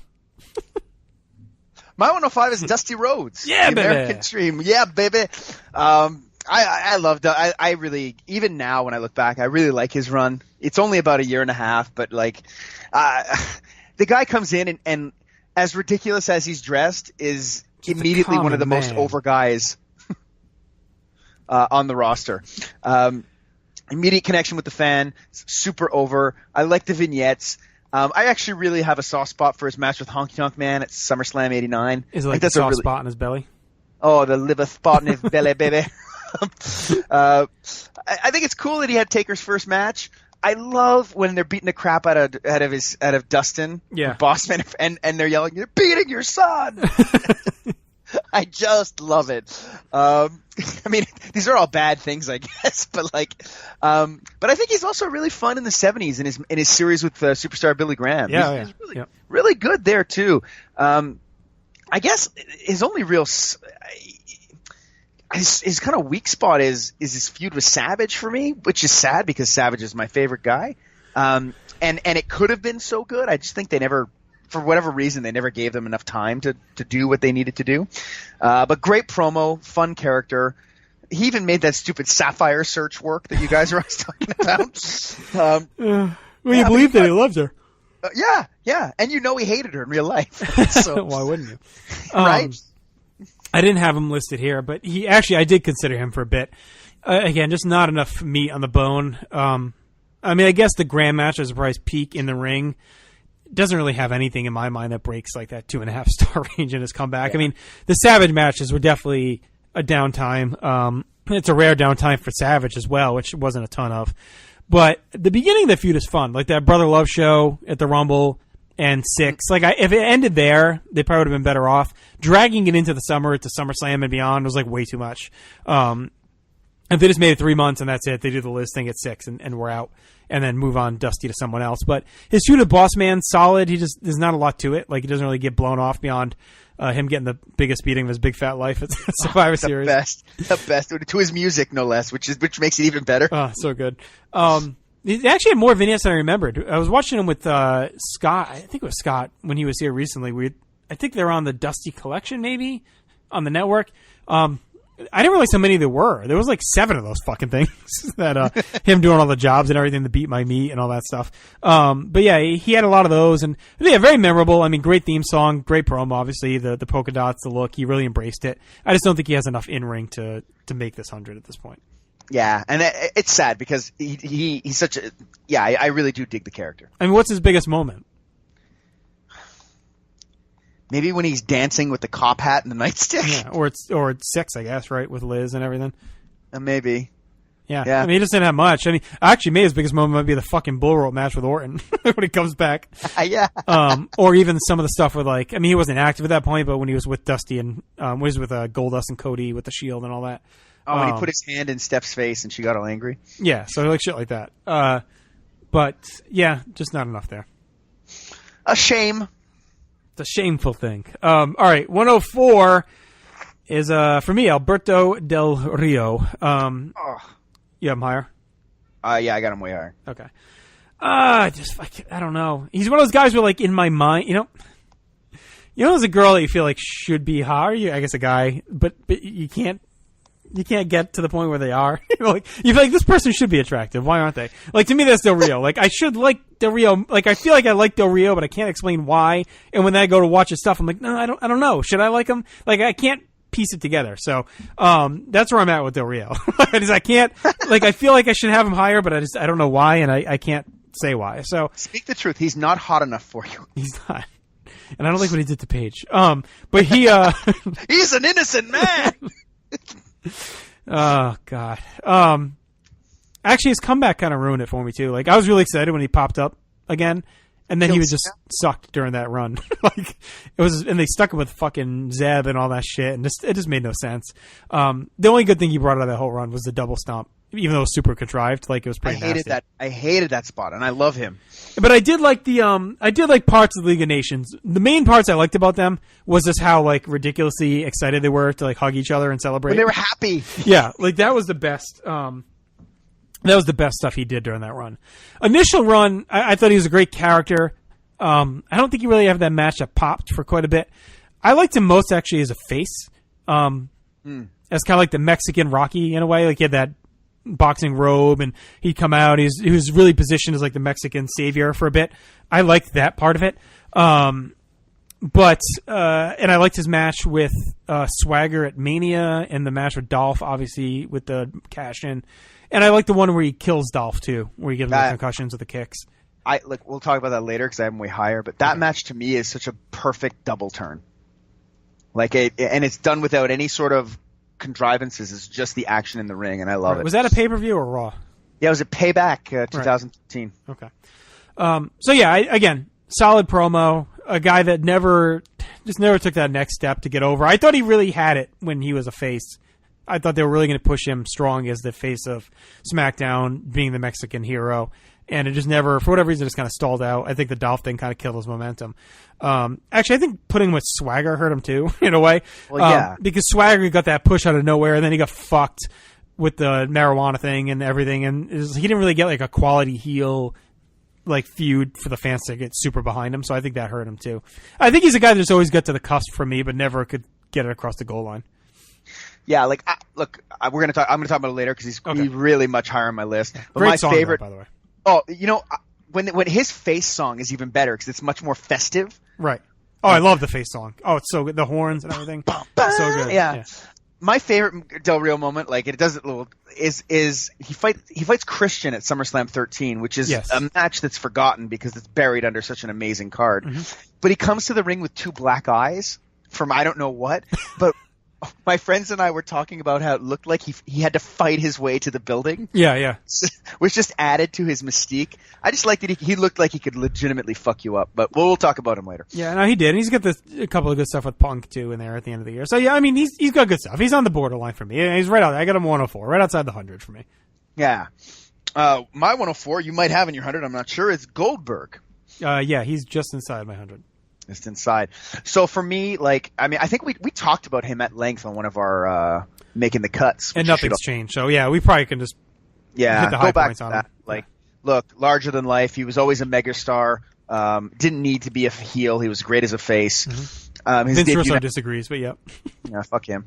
My 105 is Dusty Rhodes. Yeah, the baby. American Dream. Yeah, baby. I loved it. I really, even now when I look back, I really like his run. It's only about a year and a half, but the guy comes in and as ridiculous as he's dressed is immediately one of the most over guys on the roster. Immediate connection with the fan, super over. I like the vignettes. I actually really have a soft spot for his match with Honky Tonk Man at SummerSlam '89. Is it a soft spot in his belly? Oh, the liver spot in his belly, baby. I think it's cool that he had Taker's first match. I love when they're beating the crap out of Dustin, Bossman, and they're yelling, "You're beating your son!" I just love it. I mean, these are all bad things, I guess, but but I think he's also really fun in the '70s in his series with Superstar Billy Graham. He's really good there too. I guess his only real his kind of weak spot is his feud with Savage for me, which is sad because Savage is my favorite guy. And it could have been so good. I just think they never, for whatever reason, they never gave them enough time to do what they needed to do. But great promo, fun character. he even made that stupid Sapphire search work that you guys are always talking about. Well, you believe that he loves her. Yeah, and you know he hated her in real life. So, Why wouldn't you? right? I didn't have him listed here, but I did consider him for a bit. Again, just not enough meat on the bone. I mean, I guess the Grand match as a prize peak in the ring doesn't really have anything in my mind that breaks like that 2.5 star range in his comeback. Yeah. I mean, the Savage matches were definitely a downtime. It's a rare downtime for Savage as well, which wasn't a ton of. But the beginning of the feud is fun, like that Brother Love show at the Rumble and 6. Like, if it ended there, they probably would have been better off. Dragging it into the summer to SummerSlam and beyond was like way too much. If they just made it 3 months and that's it, they do the Liz thing at 6 and we're out, and then move on Dusty to someone else. But his feud with Boss Man, solid. There's not a lot to it. Like, he doesn't really get blown off beyond him getting the biggest beating of his big fat life at Survivor Series. The best to his music, no less, which makes it even better. Oh, so good. He actually had more vignettes than I remembered. I was watching him with Scott. I think it was Scott when he was here recently. I think they're on the Dusty Collection, maybe on the network. I didn't realize how many there were. There was like 7 of those fucking things that him doing all the jobs and everything to beat my meat and all that stuff. But yeah, he had a lot of those, and yeah, very memorable. I mean, great theme song, great promo. Obviously, the polka dots, the look, he really embraced it. I just don't think he has enough in ring to make this 100 at this point. Yeah, and it's sad because he's such a I really do dig the character. I mean, what's his biggest moment? Maybe when he's dancing with the cop hat and the nightstick. Yeah, or it's 6, I guess, right, with Liz and everything. Maybe. Yeah. I mean, he doesn't have much. I mean, actually, maybe his biggest moment might be the fucking bull rope match with Orton when he comes back. Yeah. Or even some of the stuff with, like, I mean, he wasn't active at that point, but when he was with Dusty and was with Goldust and Cody with the Shield and all that. Oh, when he put his hand in Steph's face and she got all angry. Yeah, so like shit like that. But yeah, just not enough there. A shame. It's a shameful thing. All right, 104 is for me Alberto Del Rio. You have him higher? Yeah, I got him way higher. Okay. I don't know. He's one of those guys where, like, in my mind, you know, there's a girl that you feel like should be higher. I guess a guy, but you can't get to the point where they are. Like, you feel like this person should be attractive. Why aren't they? Like, to me, that's Del Rio. Like, I should like Del Rio. Like, I feel like I like Del Rio, but I can't explain why. And when I go to watch his stuff, I'm like, no, I don't know. Should I like him? Like, I can't piece it together. So, that's where I'm at with Del Rio. I can't, like, I feel like I should have him higher, but I don't know why, and I can't say why. So, speak the truth. He's not hot enough for you. He's not. And I don't like what he did to Paige. But he, he's an innocent man. Oh God. Actually, his comeback kind of ruined it for me too. Like, I was really excited when he popped up again, and then he was just sucked during that run. Like, it was, and they stuck him with fucking Zeb and all that shit, and it just made no sense. The only good thing he brought out of that whole run was the double stomp, even though it was super contrived. Like, it was pretty nasty. I hated that spot, and I love him. But I did like parts of the League of Nations. The main parts I liked about them was just how, like, ridiculously excited they were to, like, hug each other and celebrate. When they were happy. Yeah, like, that was the best. That was the best stuff he did during that run. Initial run, I thought he was a great character. I don't think he really had that match that popped for quite a bit. I liked him most actually as a face. As kind of like the Mexican Rocky in a way. Like, he had that boxing robe and he'd come out. He was really positioned as like the Mexican savior for a bit. I liked that part of it. But I liked his match with Swagger at Mania and the match with Dolph, obviously, with the cash in. And I like the one where he kills Dolph too, where he gives him the concussions with the kicks. We'll talk about that later because I have him way higher. But that match to me is such a perfect double turn. And it's done without any sort of contrivances. It's just the action in the ring, and I love it. Was that a pay-per-view or Raw? Yeah, it was a Payback 2015. Right. Okay. So yeah, again, solid promo. A guy that never took that next step to get over. I thought he really had it when he was a face. I thought they were really going to push him strong as the face of SmackDown, being the Mexican hero. And it just never, for whatever reason, just kind of stalled out. I think the Dolph thing kind of killed his momentum. Actually, I think putting him with Swagger hurt him too, in a way. Well, yeah. Because Swagger got that push out of nowhere, and then he got fucked with the marijuana thing and everything. And he didn't really get like a quality heel like feud for the fans to get super behind him. So I think that hurt him too. I think he's a guy that's always got to the cusp for me, but never could get it across the goal line. Yeah, like look, I'm going to talk about it later because he's Okay. really much higher on my list. But Great my song, favorite, though, by the way. oh, when his face song is even better because it's much more festive. Right. Oh, I love the face song. Oh, it's so good. The horns and everything. So good. Yeah. My favorite Del Rio moment, like it does it little, is he fights Christian at SummerSlam 13, which is Yes. a match that's forgotten because it's buried under such an amazing card. Mm-hmm. But he comes to the ring with two black eyes from I don't know what, but. My friends and I were talking about how it looked like he had to fight his way to the building. Yeah. Which just added to his mystique. I just liked that he looked like he could legitimately fuck you up, but we'll talk about him later. Yeah, no, he did. And he's got a couple of good stuff with Punk, too, in there at the end of the year. So, yeah, I mean, he's got good stuff. He's on the borderline for me. He's right out there. I got him 104, right outside the 100 for me. Yeah. My 104, you might have in your 100, I'm not sure, is Goldberg. Yeah, he's just inside my 100. Just inside. So for me, like, I mean, I think we talked about him at length on one of our Making the Cuts. And nothing's changed. So, yeah, we probably can just hit the high go back points to on that. him. Like, look, larger than life. He was always a megastar. Didn't need to be a heel. He was great as a face. Mm-hmm. His Vince debut Russo night, disagrees, but yep. yeah, fuck him.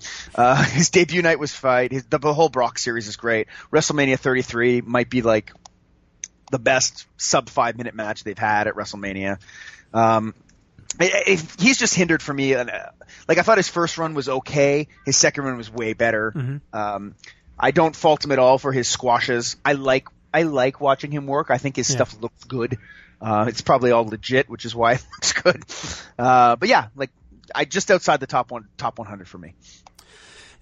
His debut night was fight. The whole Brock series is great. WrestleMania 33 might be like the best sub 5-minute match they've had at WrestleMania. He's just hindered for me. Like I thought his first run was okay. His second run was way better. Mm-hmm. I don't fault him at all for his squashes. I like watching him work. I think his stuff looks good. It's probably all legit, which is why it looks good. But yeah, like I just outside the top 100 for me.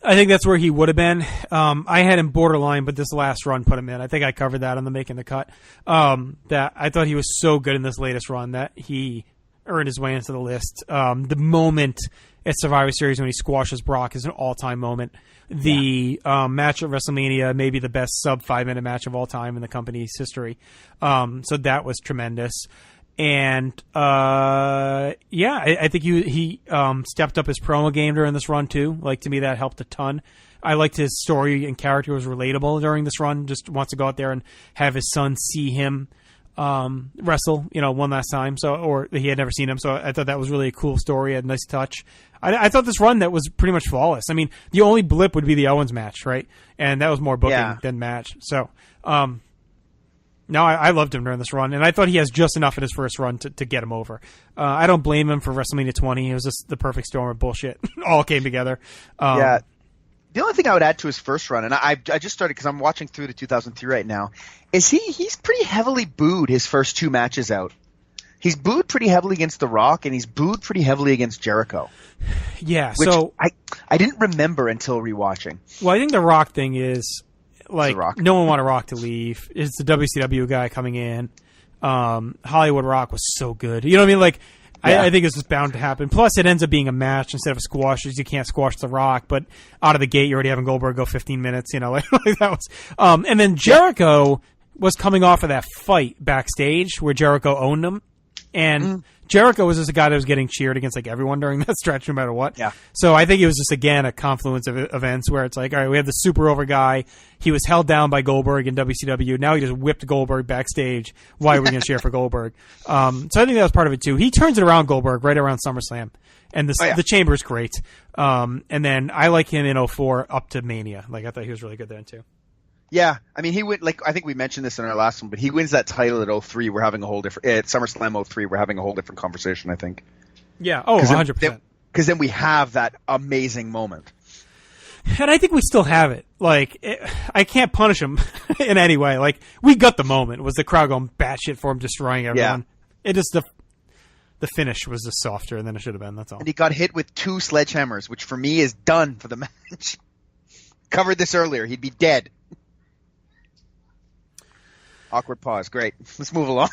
I think that's where he would have been. I had him borderline, but this last run put him in. I think I covered that on the Making the Cut. That I thought he was so good in this latest run that he earned his way into the list. The moment at Survivor Series when he squashes Brock is an all-time moment. The match at WrestleMania may be the best sub 5-minute match of all time in the company's history. So that was tremendous. And I think he stepped up his promo game during this run too. Like to me, that helped a ton. I liked his story and character was relatable during this run. Just wants to go out there and have his son see him wrestle, one last time. Or he had never seen him. So I thought that was really a cool story, a nice touch. I thought this run that was pretty much flawless. I mean, the only blip would be the Owens match, right? And that was more booking than match. So, no, I loved him during this run, and I thought he has just enough in his first run to get him over. I don't blame him for WrestleMania 20. It was just the perfect storm of bullshit. All came together. The only thing I would add to his first run, and I just started because I'm watching through to 2003 right now, is he's pretty heavily booed his first two matches out. He's booed pretty heavily against The Rock, and he's booed pretty heavily against Jericho. Yeah, which so I didn't remember until rewatching. Well, I think The Rock thing is like Rock. No one wanted Rock to leave. It's the WCW guy coming in. Hollywood Rock was so good. You know what I mean? Like. Yeah. I think it's just bound to happen. Plus, it ends up being a match instead of a squash. You can't squash The Rock, but out of the gate, you're already having Goldberg go 15 minutes. Like that was. And then Jericho was coming off of that fight backstage where Jericho owned him, and Jericho was just a guy that was getting cheered against like everyone during that stretch, no matter what. Yeah. So I think it was just again a confluence of events where it's like, all right, we have the super over guy. He was held down by Goldberg in WCW. Now he just whipped Goldberg backstage. Why are we going to cheer for Goldberg? So I think that was part of it too. He turns it around Goldberg right around SummerSlam, and the Chamber is great. And then I like him in 04 up to Mania. Like I thought he was really good then too. Yeah, I mean, he went like I think we mentioned this in our last one, but he wins that title at 03. We're having a whole different at SummerSlam 03. We're having a whole different conversation, I think. Yeah. Oh, 100%. Because then we have that amazing moment. And I think we still have it. Like, I can't punish him in any way. Like, we got the moment. Was the crowd going batshit for him destroying everyone? Yeah. It just the finish was just softer than it should have been. That's all. And he got hit with 2 sledgehammers, which for me is done for the match. Covered this earlier. He'd be dead. Awkward pause. Great. Let's move along.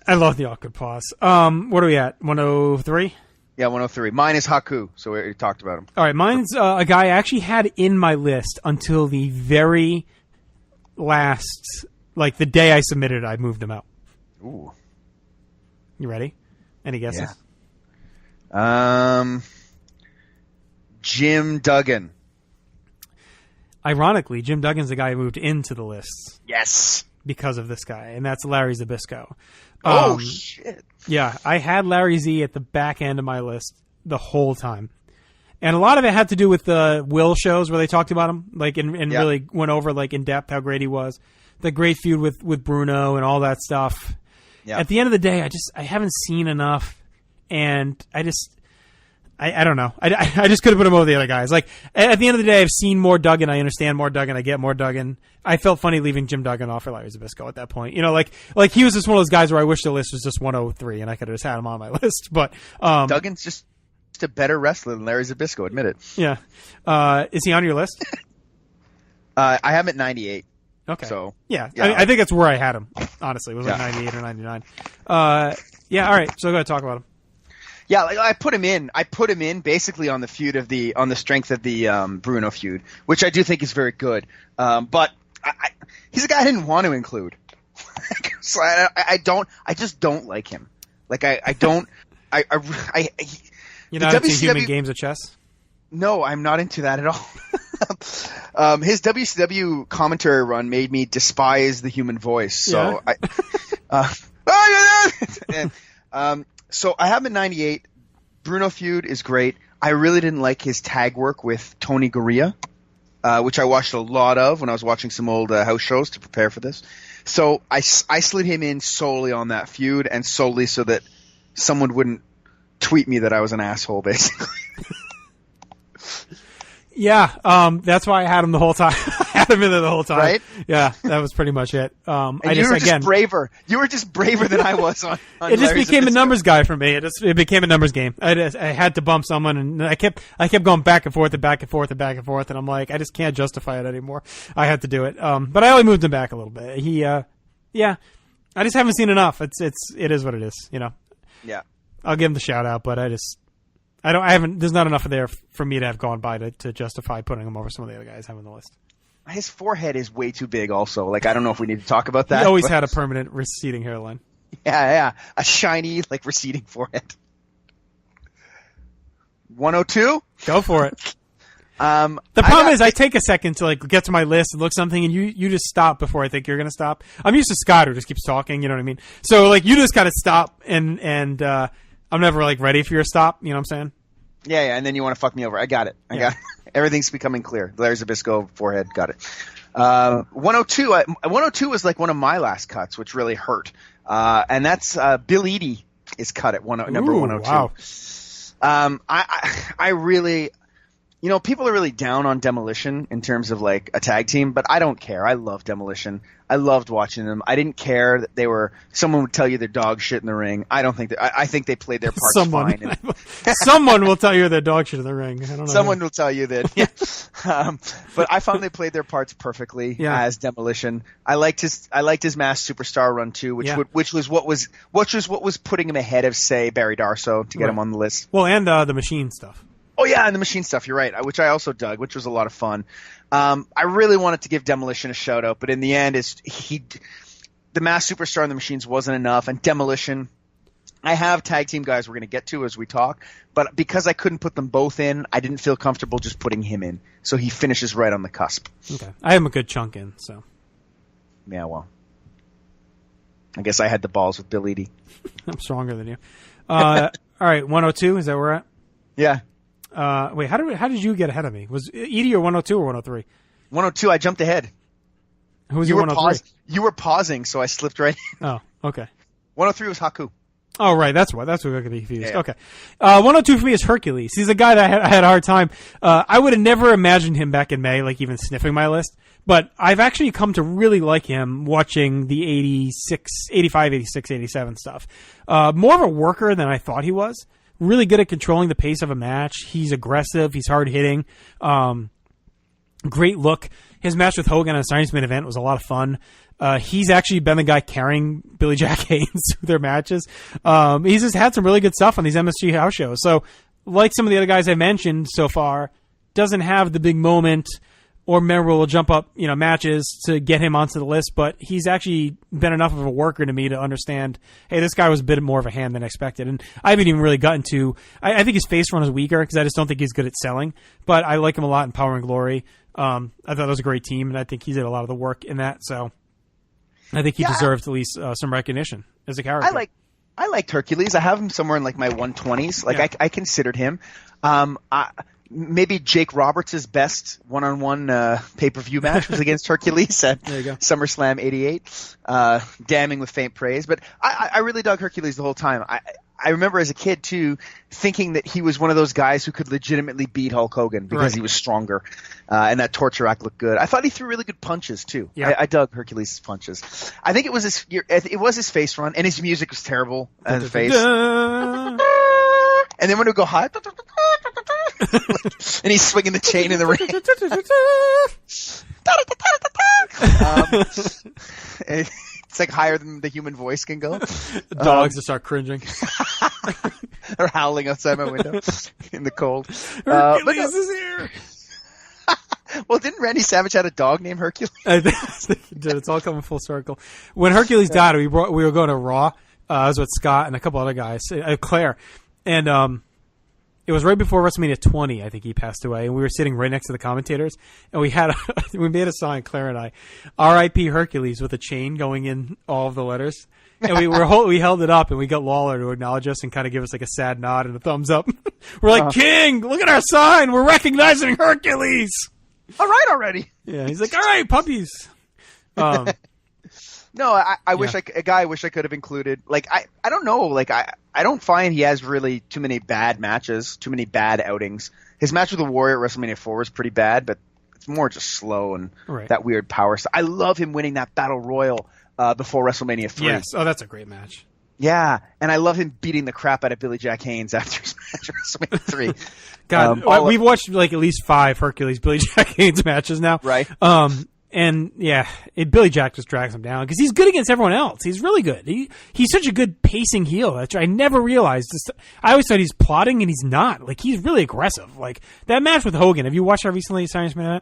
I love the awkward pause. What are we at? 103? Yeah, 103. Mine is Haku, so we talked about him. All right, mine's a guy I actually had in my list until the very last, like the day I submitted it, I moved him out. Ooh. You ready? Any guesses? Yeah. Jim Duggan. Ironically, Jim Duggan's the guy who moved into the list. Yes. Because of this guy, and that's Larry Zbyszko. Shit. Yeah, I had Larry Z at the back end of my list the whole time. And a lot of it had to do with the Will shows where they talked about him, like, and Yeah. really went over, like, in depth how great he was. The great feud with Bruno and all that stuff. Yeah. At the end of the day, I haven't seen enough, and I don't know. I just couldn't put him over the other guys. Like, at the end of the day, I've seen more Duggan. I understand more Duggan. I get more Duggan. I felt funny leaving Jim Duggan off for Larry Zbyszko at that point. You know, like he was just one of those guys where I wish the list was just 103 and I could have just had him on my list. But Duggan's just a better wrestler than Larry Zbyszko, admit it. yeah. Is he on your list? I have him at 98. Okay. So yeah, yeah. I think that's where I had him. Honestly, it was like Yeah. 98 or 99. Yeah. All right. So go ahead, talk about him. Yeah, like I put him in basically on the strength of the Bruno feud, which I do think is very good. But he's a guy I didn't want to include. So I just don't like him. Like I don't. You're not the into human WCW games of chess? No, I'm not into that at all. His WCW commentary run made me despise the human voice. So so I have him at 98. Bruno feud is great. I really didn't like his tag work with Tony Gurria, which I watched a lot of when I was watching some old house shows to prepare for this. So I slid him in solely on that feud and solely so that someone wouldn't tweet me that I was an asshole, basically. Yeah, that's why I had him the whole time. I had him in there the whole time. Right? Yeah, that was pretty much it. And you were just braver. You were just braver than I was on it just Larry became a Zbyszko. numbers guy for me. It became a numbers game. I had to bump someone, and I kept going back and forth and back and forth and back and forth, and I'm like, I just can't justify it anymore. I had to do it. But I only moved him back a little bit. Yeah, I just haven't seen enough. It is what it is. You know. Yeah. I'll give him the shout out, but there's not enough there for me to have gone by to justify putting him over some of the other guys having the list. His forehead is way too big also. Like, I don't know if we need to talk about that. He always but- had a permanent receding hairline. Yeah. A shiny, like, receding forehead. 102? Go for it. The The problem is I take a second to like get to my list and look something, and you just stop before I think you're going to stop. I'm used to Scott who just keeps talking, you know what I mean? So like you just got to stop, and I'm never like ready for your stop, you know what I'm saying? Yeah, and then you want to fuck me over. I got it. I got it. Everything's becoming clear. Larry Zbyszko, forehead, got it. 102 was like one of my last cuts, which really hurt. And that's Bill Eadie is cut at number 102. Wow. I really, people are really down on Demolition in terms of like a tag team, but I don't care. I love Demolition. I loved watching them. I didn't care that someone would tell you they're dog shit in the ring. I don't think I think they played their parts fine. Someone will tell you they're dog shit in the ring. I don't know. Someone will tell you that. Yeah. But I found they played their parts perfectly as Demolition. I liked his Masked Superstar run too, which was what was putting him ahead of, say, Barry Darso to get him on the list. Well, and the Machine stuff. Oh yeah, and the Machine stuff. You're right, which I also dug, which was a lot of fun. I really wanted to give Demolition a shout out, but in the end, the Masked Superstar and the Machines wasn't enough, and Demolition. I have tag team guys we're going to get to as we talk, but because I couldn't put them both in, I didn't feel comfortable just putting him in. So he finishes right on the cusp. Okay, I have him a good chunk in. So yeah, well, I guess I had the balls with Bill Eadie. I'm stronger than you. All right, 102. Is that where we're at? Yeah. Wait, how did you get ahead of me? Was Edie or 102 or 103? 102. I jumped ahead. Who was your 103? You were pausing, so I slipped right in. Oh, okay. 103 was Haku. Oh, right. That's what I could be confused. Yeah. Okay. 102 for me is Hercules. He's a guy that I had a hard time. I would have never imagined him back in May, like even sniffing my list. But I've actually come to really like him watching the 85, 86, 87 stuff. More of a worker than I thought he was. Really good at controlling the pace of a match. He's aggressive. He's hard hitting. Great look. His match with Hogan on a Science Main Event was a lot of fun. He's actually been the guy carrying Billy Jack Haynes through their matches. He's just had some really good stuff on these MSG house shows. So, like some of the other guys I mentioned so far, doesn't have the big moment or memorable jump up, matches to get him onto the list, but he's actually been enough of a worker to me to understand, hey, this guy was a bit more of a hand than expected. And I haven't even really gotten to, I think his face run is weaker because I just don't think he's good at selling, but I like him a lot in Power and Glory. I thought it was a great team, and I think he did a lot of the work in that, so I think he deserves at least some recognition as a character. I liked Hercules. I have him somewhere in like my 120s. Like I considered him. maybe Jake Roberts' best one-on-one pay-per-view match was against Hercules at There you go. SummerSlam '88. Damning with faint praise. But I really dug Hercules the whole time. I remember as a kid, too, thinking that he was one of those guys who could legitimately beat Hulk Hogan because he was stronger. And that torture rack looked good. I thought he threw really good punches, too. Yeah. I dug Hercules' punches. I think it was his face run, and his music was terrible on his face. And then when it would go high, and he's swinging the chain in the ring. It's like higher than the human voice can go. Dogs just start cringing. They're howling outside my window in the cold. Hercules is here. Well, didn't Randy Savage have a dog named Hercules? I think he did. It's all coming full circle. When Hercules died, we were going to Raw. I was with Scott and a couple other guys, Claire, and it was right before WrestleMania 20. I think he passed away, and we were sitting right next to the commentators, and we made a sign, Claire and I, R.I.P. Hercules, with a chain going in all of the letters. And we held it up, and we got Lawler to acknowledge us and kind of give us like a sad nod and a thumbs up. We're like, King, look at our sign. We're recognizing Hercules. All right already. Yeah, he's like, all right, puppies. No, I wish I could have included. Like, I don't know. Like, I don't find he has really too many bad matches, too many bad outings. His match with the Warrior at WrestleMania 4 was pretty bad, but it's more just slow and that weird power stuff. I love him winning that Battle Royal before WrestleMania 3. Yes. Oh, that's a great match. Yeah, and I love him beating the crap out of Billy Jack Haynes after his match at WrestleMania 3. God, we've watched like at least 5 Hercules Billy Jack Haynes matches now. Right. And yeah, Billy Jack just drags him down because he's good against everyone else. He's really good. He's such a good pacing heel. That's I never realized this. I always thought he's plotting, and he's not. Like, he's really aggressive. Like that match with Hogan. Have you watched that recently, Science Man?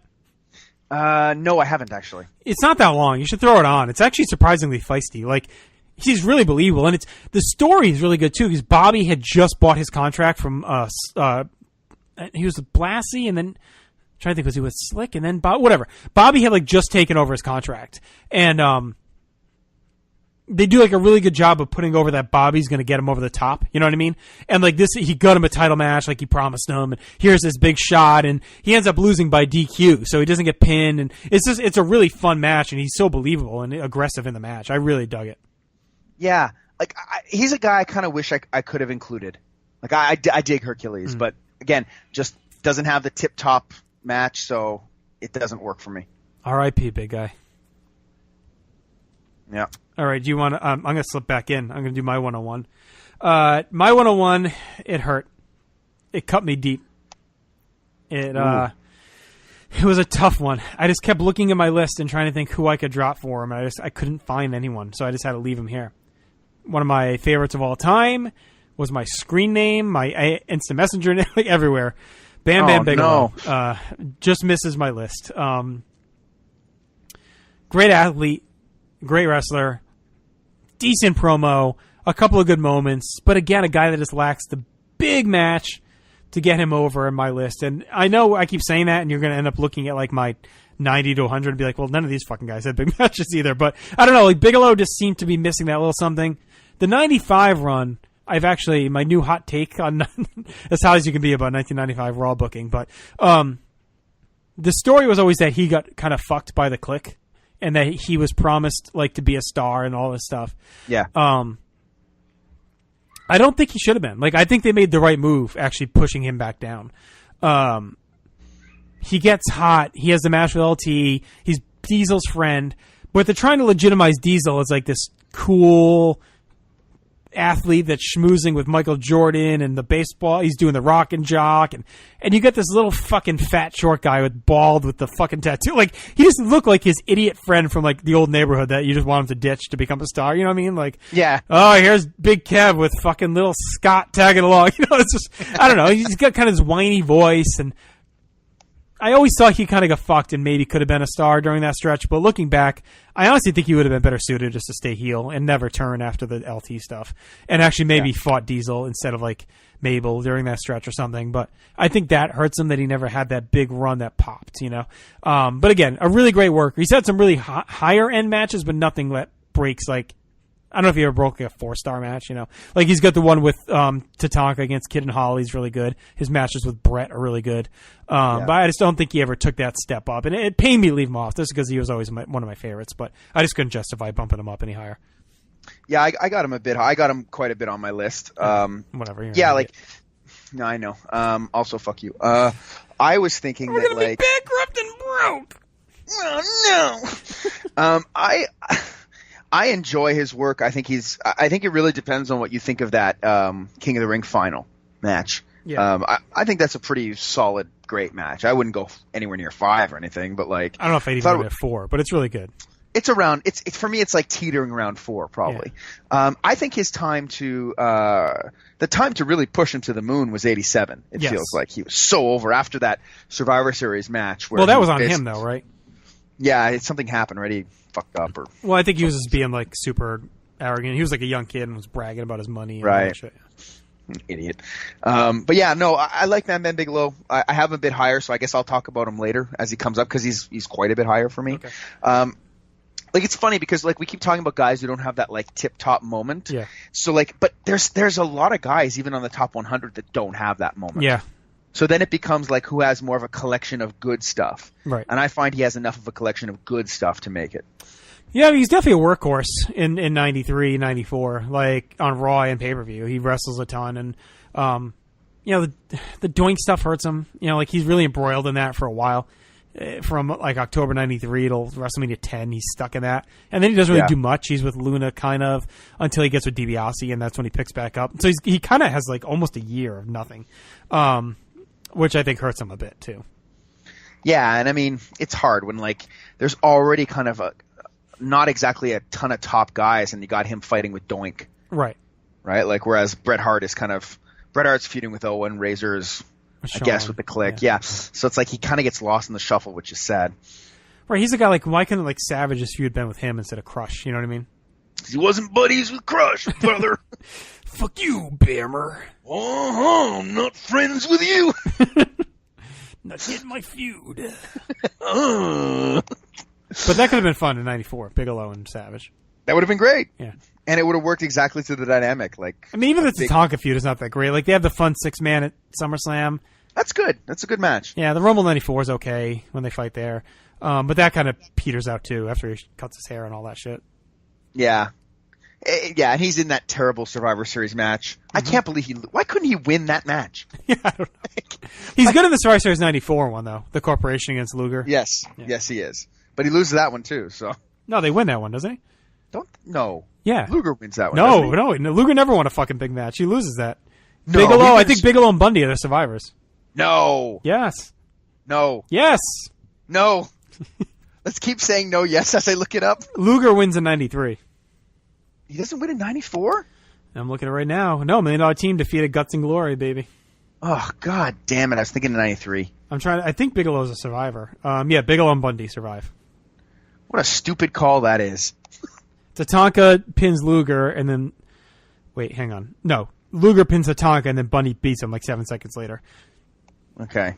No, I haven't actually. It's not that long. You should throw it on. It's actually surprisingly feisty. Like, he's really believable, and the story is really good too because Bobby had just bought his contract from he was with Blassie, and then. I'm trying to think, was he with Slick? And then whatever. Bobby had like just taken over his contract, and they do like a really good job of putting over that Bobby's going to get him over the top. You know what I mean? And like this, he got him a title match like he promised him. And here's this big shot, and he ends up losing by DQ, so he doesn't get pinned. And it's a really fun match, and he's so believable and aggressive in the match. I really dug it. Yeah, like he's a guy I kind of wish I could have included. Like I dig Hercules, but again, just doesn't have the tip top match, so it doesn't work for me. R.I.P. big guy. Yeah. All right, do you want to I'm going to slip back in. I'm going to do my 101. My 101, it hurt. It cut me deep. It was a tough one. I just kept looking at my list and trying to think who I could drop for him. I couldn't find anyone, so I just had to leave him here. One of my favorites of all time was my screen name, my instant messenger name, like everywhere. Bam Bam Bigelow. No. Just misses my list. Great athlete, great wrestler, decent promo, a couple of good moments, but again, a guy that just lacks the big match to get him over in my list. And I know I keep saying that, and you're going to end up looking at like my 90 to 100 and be like, well, none of these fucking guys had big matches either. But I don't know, like Bigelow just seemed to be missing that little something. The 95 run, I've actually, my new hot take on as hot as you can be about 1995 Raw booking, but the story was always that he got kind of fucked by the Clique and that he was promised like to be a star and all this stuff. Yeah. I don't think he should have been. Like, I think they made the right move actually pushing him back down. He gets hot. He has the match with LT. He's Diesel's friend, but they're trying to legitimize Diesel as like this cool athlete that's schmoozing with Michael Jordan and the baseball. He's doing the rock and jock, and you get this little fucking fat short guy with bald with the fucking tattoo. Like, he just looked like his idiot friend from like the old neighborhood that you just want him to ditch to become a star. You know what I mean? Like, yeah. Oh, here's Big Kev with fucking little Scott tagging along. You know, it's just, I don't know. He's got kind of this whiny voice, and I always thought he kind of got fucked and maybe could have been a star during that stretch. But looking back, I honestly think he would have been better suited just to stay heel and never turn after the LT stuff. And actually maybe fought Diesel instead of like Mabel during that stretch or something. But I think that hurts him that he never had that big run that popped, you know. But again, a really great worker. He's had some really higher end matches, but nothing that breaks like I don't know if he ever broke like a 4-star match, you know. Like he's got the one with Tatanka against Kid and Holly's really good. His matches with Brett are really good. But I just don't think he ever took that step up. And it pained me to leave him off just because he was always one of my favorites. But I just couldn't justify bumping him up any higher. Yeah, I got him a bit high. I got him quite a bit on my list. Whatever. Yeah, like, no, I know. Also, fuck you. I was thinking We're that, gonna like, be bankrupt and broke. Oh, no. I enjoy his work. I think it really depends on what you think of that King of the Ring final match. Yeah. I think that's a pretty solid, great match. I wouldn't go anywhere near 5 or anything, but like, I don't know if I'd even give it 4, but it's really good. It's around. It's for me. It's like teetering around 4, probably. Yeah. I think his time to the time to really push him to the moon was 87. It feels like he was so over after that Survivor Series match. Where that was on him though, right? Yeah, something happened. Right, he fucked up. Well, I think he was just being like super arrogant. He was like a young kid and was bragging about his money. And all that shit. Idiot. But yeah, no, I like Man Bigelow. I have him a bit higher, so I guess I'll talk about him later as he comes up because he's quite a bit higher for me. Okay. Like, it's funny because, like, we keep talking about guys who don't have that, like, tip-top moment. Yeah. So, like, but there's a lot of guys, even on the top 100, that don't have that moment. Yeah. So then it becomes, like, who has more of a collection of good stuff. Right. And I find he has enough of a collection of good stuff to make it. Yeah, he's definitely a workhorse in 93, 94, like, on Raw and pay-per-view. He wrestles a ton, and, you know, the doink stuff hurts him. You know, like, he's really embroiled in that for a while. From like October 93 till WrestleMania 10, he's stuck in that. And then he doesn't really do much. He's with Luna kind of until he gets with DiBiase, and that's when he picks back up. So he kind of has like almost a year of nothing, which I think hurts him a bit too. Yeah, and I mean, it's hard when like there's already kind of not exactly a ton of top guys, and you got him fighting with Doink. Right. Right? Like, whereas Bret Hart's feuding with Owen, Razor's I guess with the Click, yeah. So it's like he kind of gets lost in the shuffle, which is sad. Right, he's a guy like, why couldn't like Savage's feud been with him instead of Crush? You know what I mean? He wasn't buddies with Crush, brother. Fuck you, Bammer. I'm not friends with you. Not getting my feud. But that could have been fun in '94, Bigelow and Savage. That would have been great. Yeah. And it would have worked exactly to the dynamic. Like, I mean, even the Tatanka feud is not that great. Like, they have the fun 6-man at SummerSlam. That's good. That's a good match. Yeah, the Rumble 94 is okay when they fight there. But that kind of peters out, too, after he cuts his hair and all that shit. Yeah. Yeah, and he's in that terrible Survivor Series match. Mm-hmm. I can't believe why couldn't he win that match? Yeah, I don't know. He's good in the Survivor Series 94 one, though. The Corporation against Luger. Yes. Yeah. Yes, he is. But he loses that one, too, so. No, they win that one, doesn't he? No. Yeah. Luger wins that one. No, Luger never won a fucking big match. He loses that. No, Bigelow, I think Bigelow and Bundy are the survivors. No. Yes. No. Yes. No. Let's keep saying no, yes, as I look it up. Luger wins in 93. He doesn't win in 94? I'm looking at it right now. No, $1 Million Team defeated Guts and Glory, baby. Oh, god damn it. I was thinking 93. I think Bigelow's a survivor. Yeah, Bigelow and Bundy survive. What a stupid call that is. Tatanka pins Luger, and then... Wait, hang on. No. Luger pins Tatanka, and then Bundy beats him like 7 seconds later. Okay.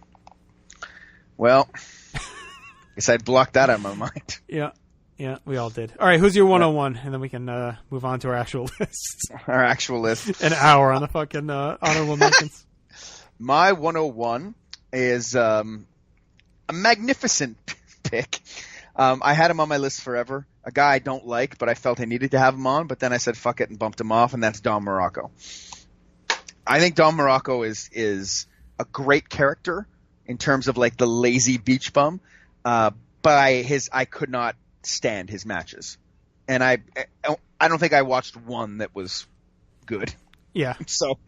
Well, guess I'd block that out of my mind. Yeah. Yeah, we all did. All right, who's your 101? And then we can move on to our actual list. Our actual list. An hour on the fucking honorable mentions. My 101 is a magnificent pick. I had him on my list forever. A guy I don't like, but I felt I needed to have him on. But then I said fuck it and bumped him off, and that's Don Morocco. I think Don Morocco is a great character in terms of like the lazy beach bum. But I could not stand his matches, and I don't think I watched one that was good. Yeah. So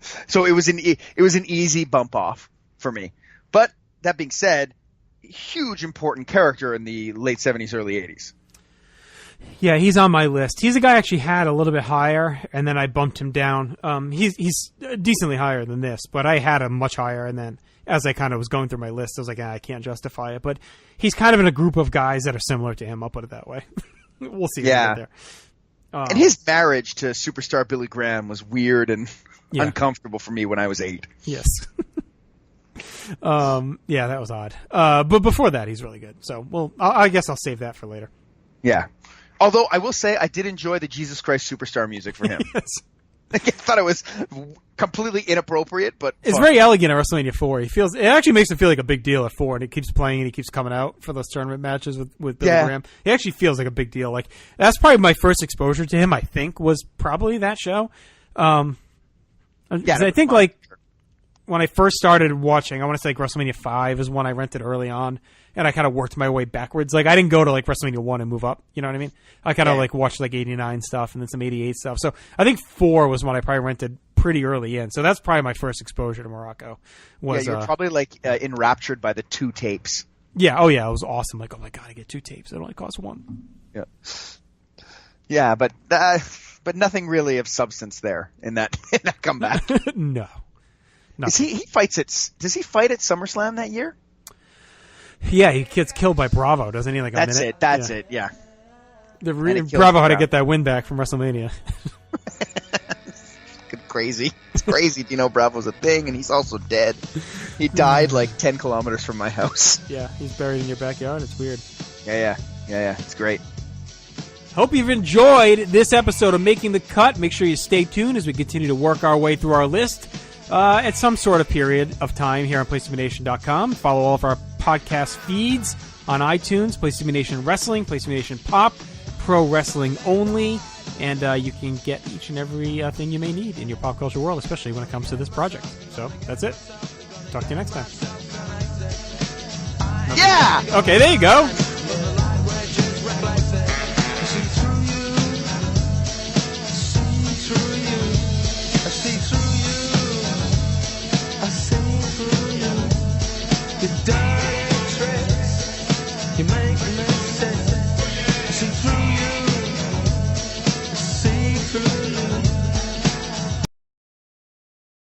it was an easy bump off for me. But that being said, huge important character in the late 70s, early 80s. Yeah, he's on my list. He's a guy I actually had a little bit higher, and then I bumped him down. He's decently higher than this, but I had him much higher, and then as I kind of was going through my list, I was like, I can't justify it. But he's kind of in a group of guys that are similar to him. I'll put it that way. We'll see. Yeah. There. And his marriage to superstar Billy Graham was weird and uncomfortable for me when I was 8. Yes. Yeah, that was odd. But before that, he's really good. So, I guess I'll save that for later. Yeah. Although I will say I did enjoy the Jesus Christ Superstar music for him. Yes. I thought it was completely inappropriate, but It's fun. very elegant at WrestleMania 4. It actually makes him feel like a big deal at 4, and it keeps playing and he keeps coming out for those tournament matches with Billy Yeah. Graham. It actually feels like a big deal. Like that's probably my first exposure to him. I think was probably that show. Yeah, 'cause I think like when I first started watching, I want to say like WrestleMania 5 is one I rented early on, and I kind of worked my way backwards. Like I didn't go to like WrestleMania 1 and move up. You know what I mean? I kind of like watched like 89 stuff and then some 88 stuff. So I think 4 was one I probably rented pretty early in. So that's probably my first exposure to Morocco. Was you were probably like enraptured by the 2 tapes. yeah, oh yeah, it was awesome. Like, oh my god, I get 2 tapes. It only costs 1. Yeah. Yeah, but nothing really of substance there in that comeback. No. Is he fights at? Does he fight at SummerSlam that year? Yeah, he gets killed by Bravo, doesn't he? Like That's minute. it. That's it. Yeah. Bravo had to get that win back from WrestleMania. Crazy. It's crazy. You know, Bravo's a thing, and he's also dead. He died like 10 kilometers from my house. Yeah, he's buried in your backyard. It's weird. Yeah. It's great. Hope you've enjoyed this episode of Making the Cut. Make sure you stay tuned as we continue to work our way through our list at some sort of period of time here on PlaceToBeNation.com. Follow all of our podcast feeds on iTunes, PlaceToBeNation Wrestling, PlaceToBeNation Pop, Pro Wrestling Only, and you can get each and every thing you may need in your pop culture world, especially when it comes to this project. So that's it. Talk to you next time. Yeah! Okay, there you go. You make me say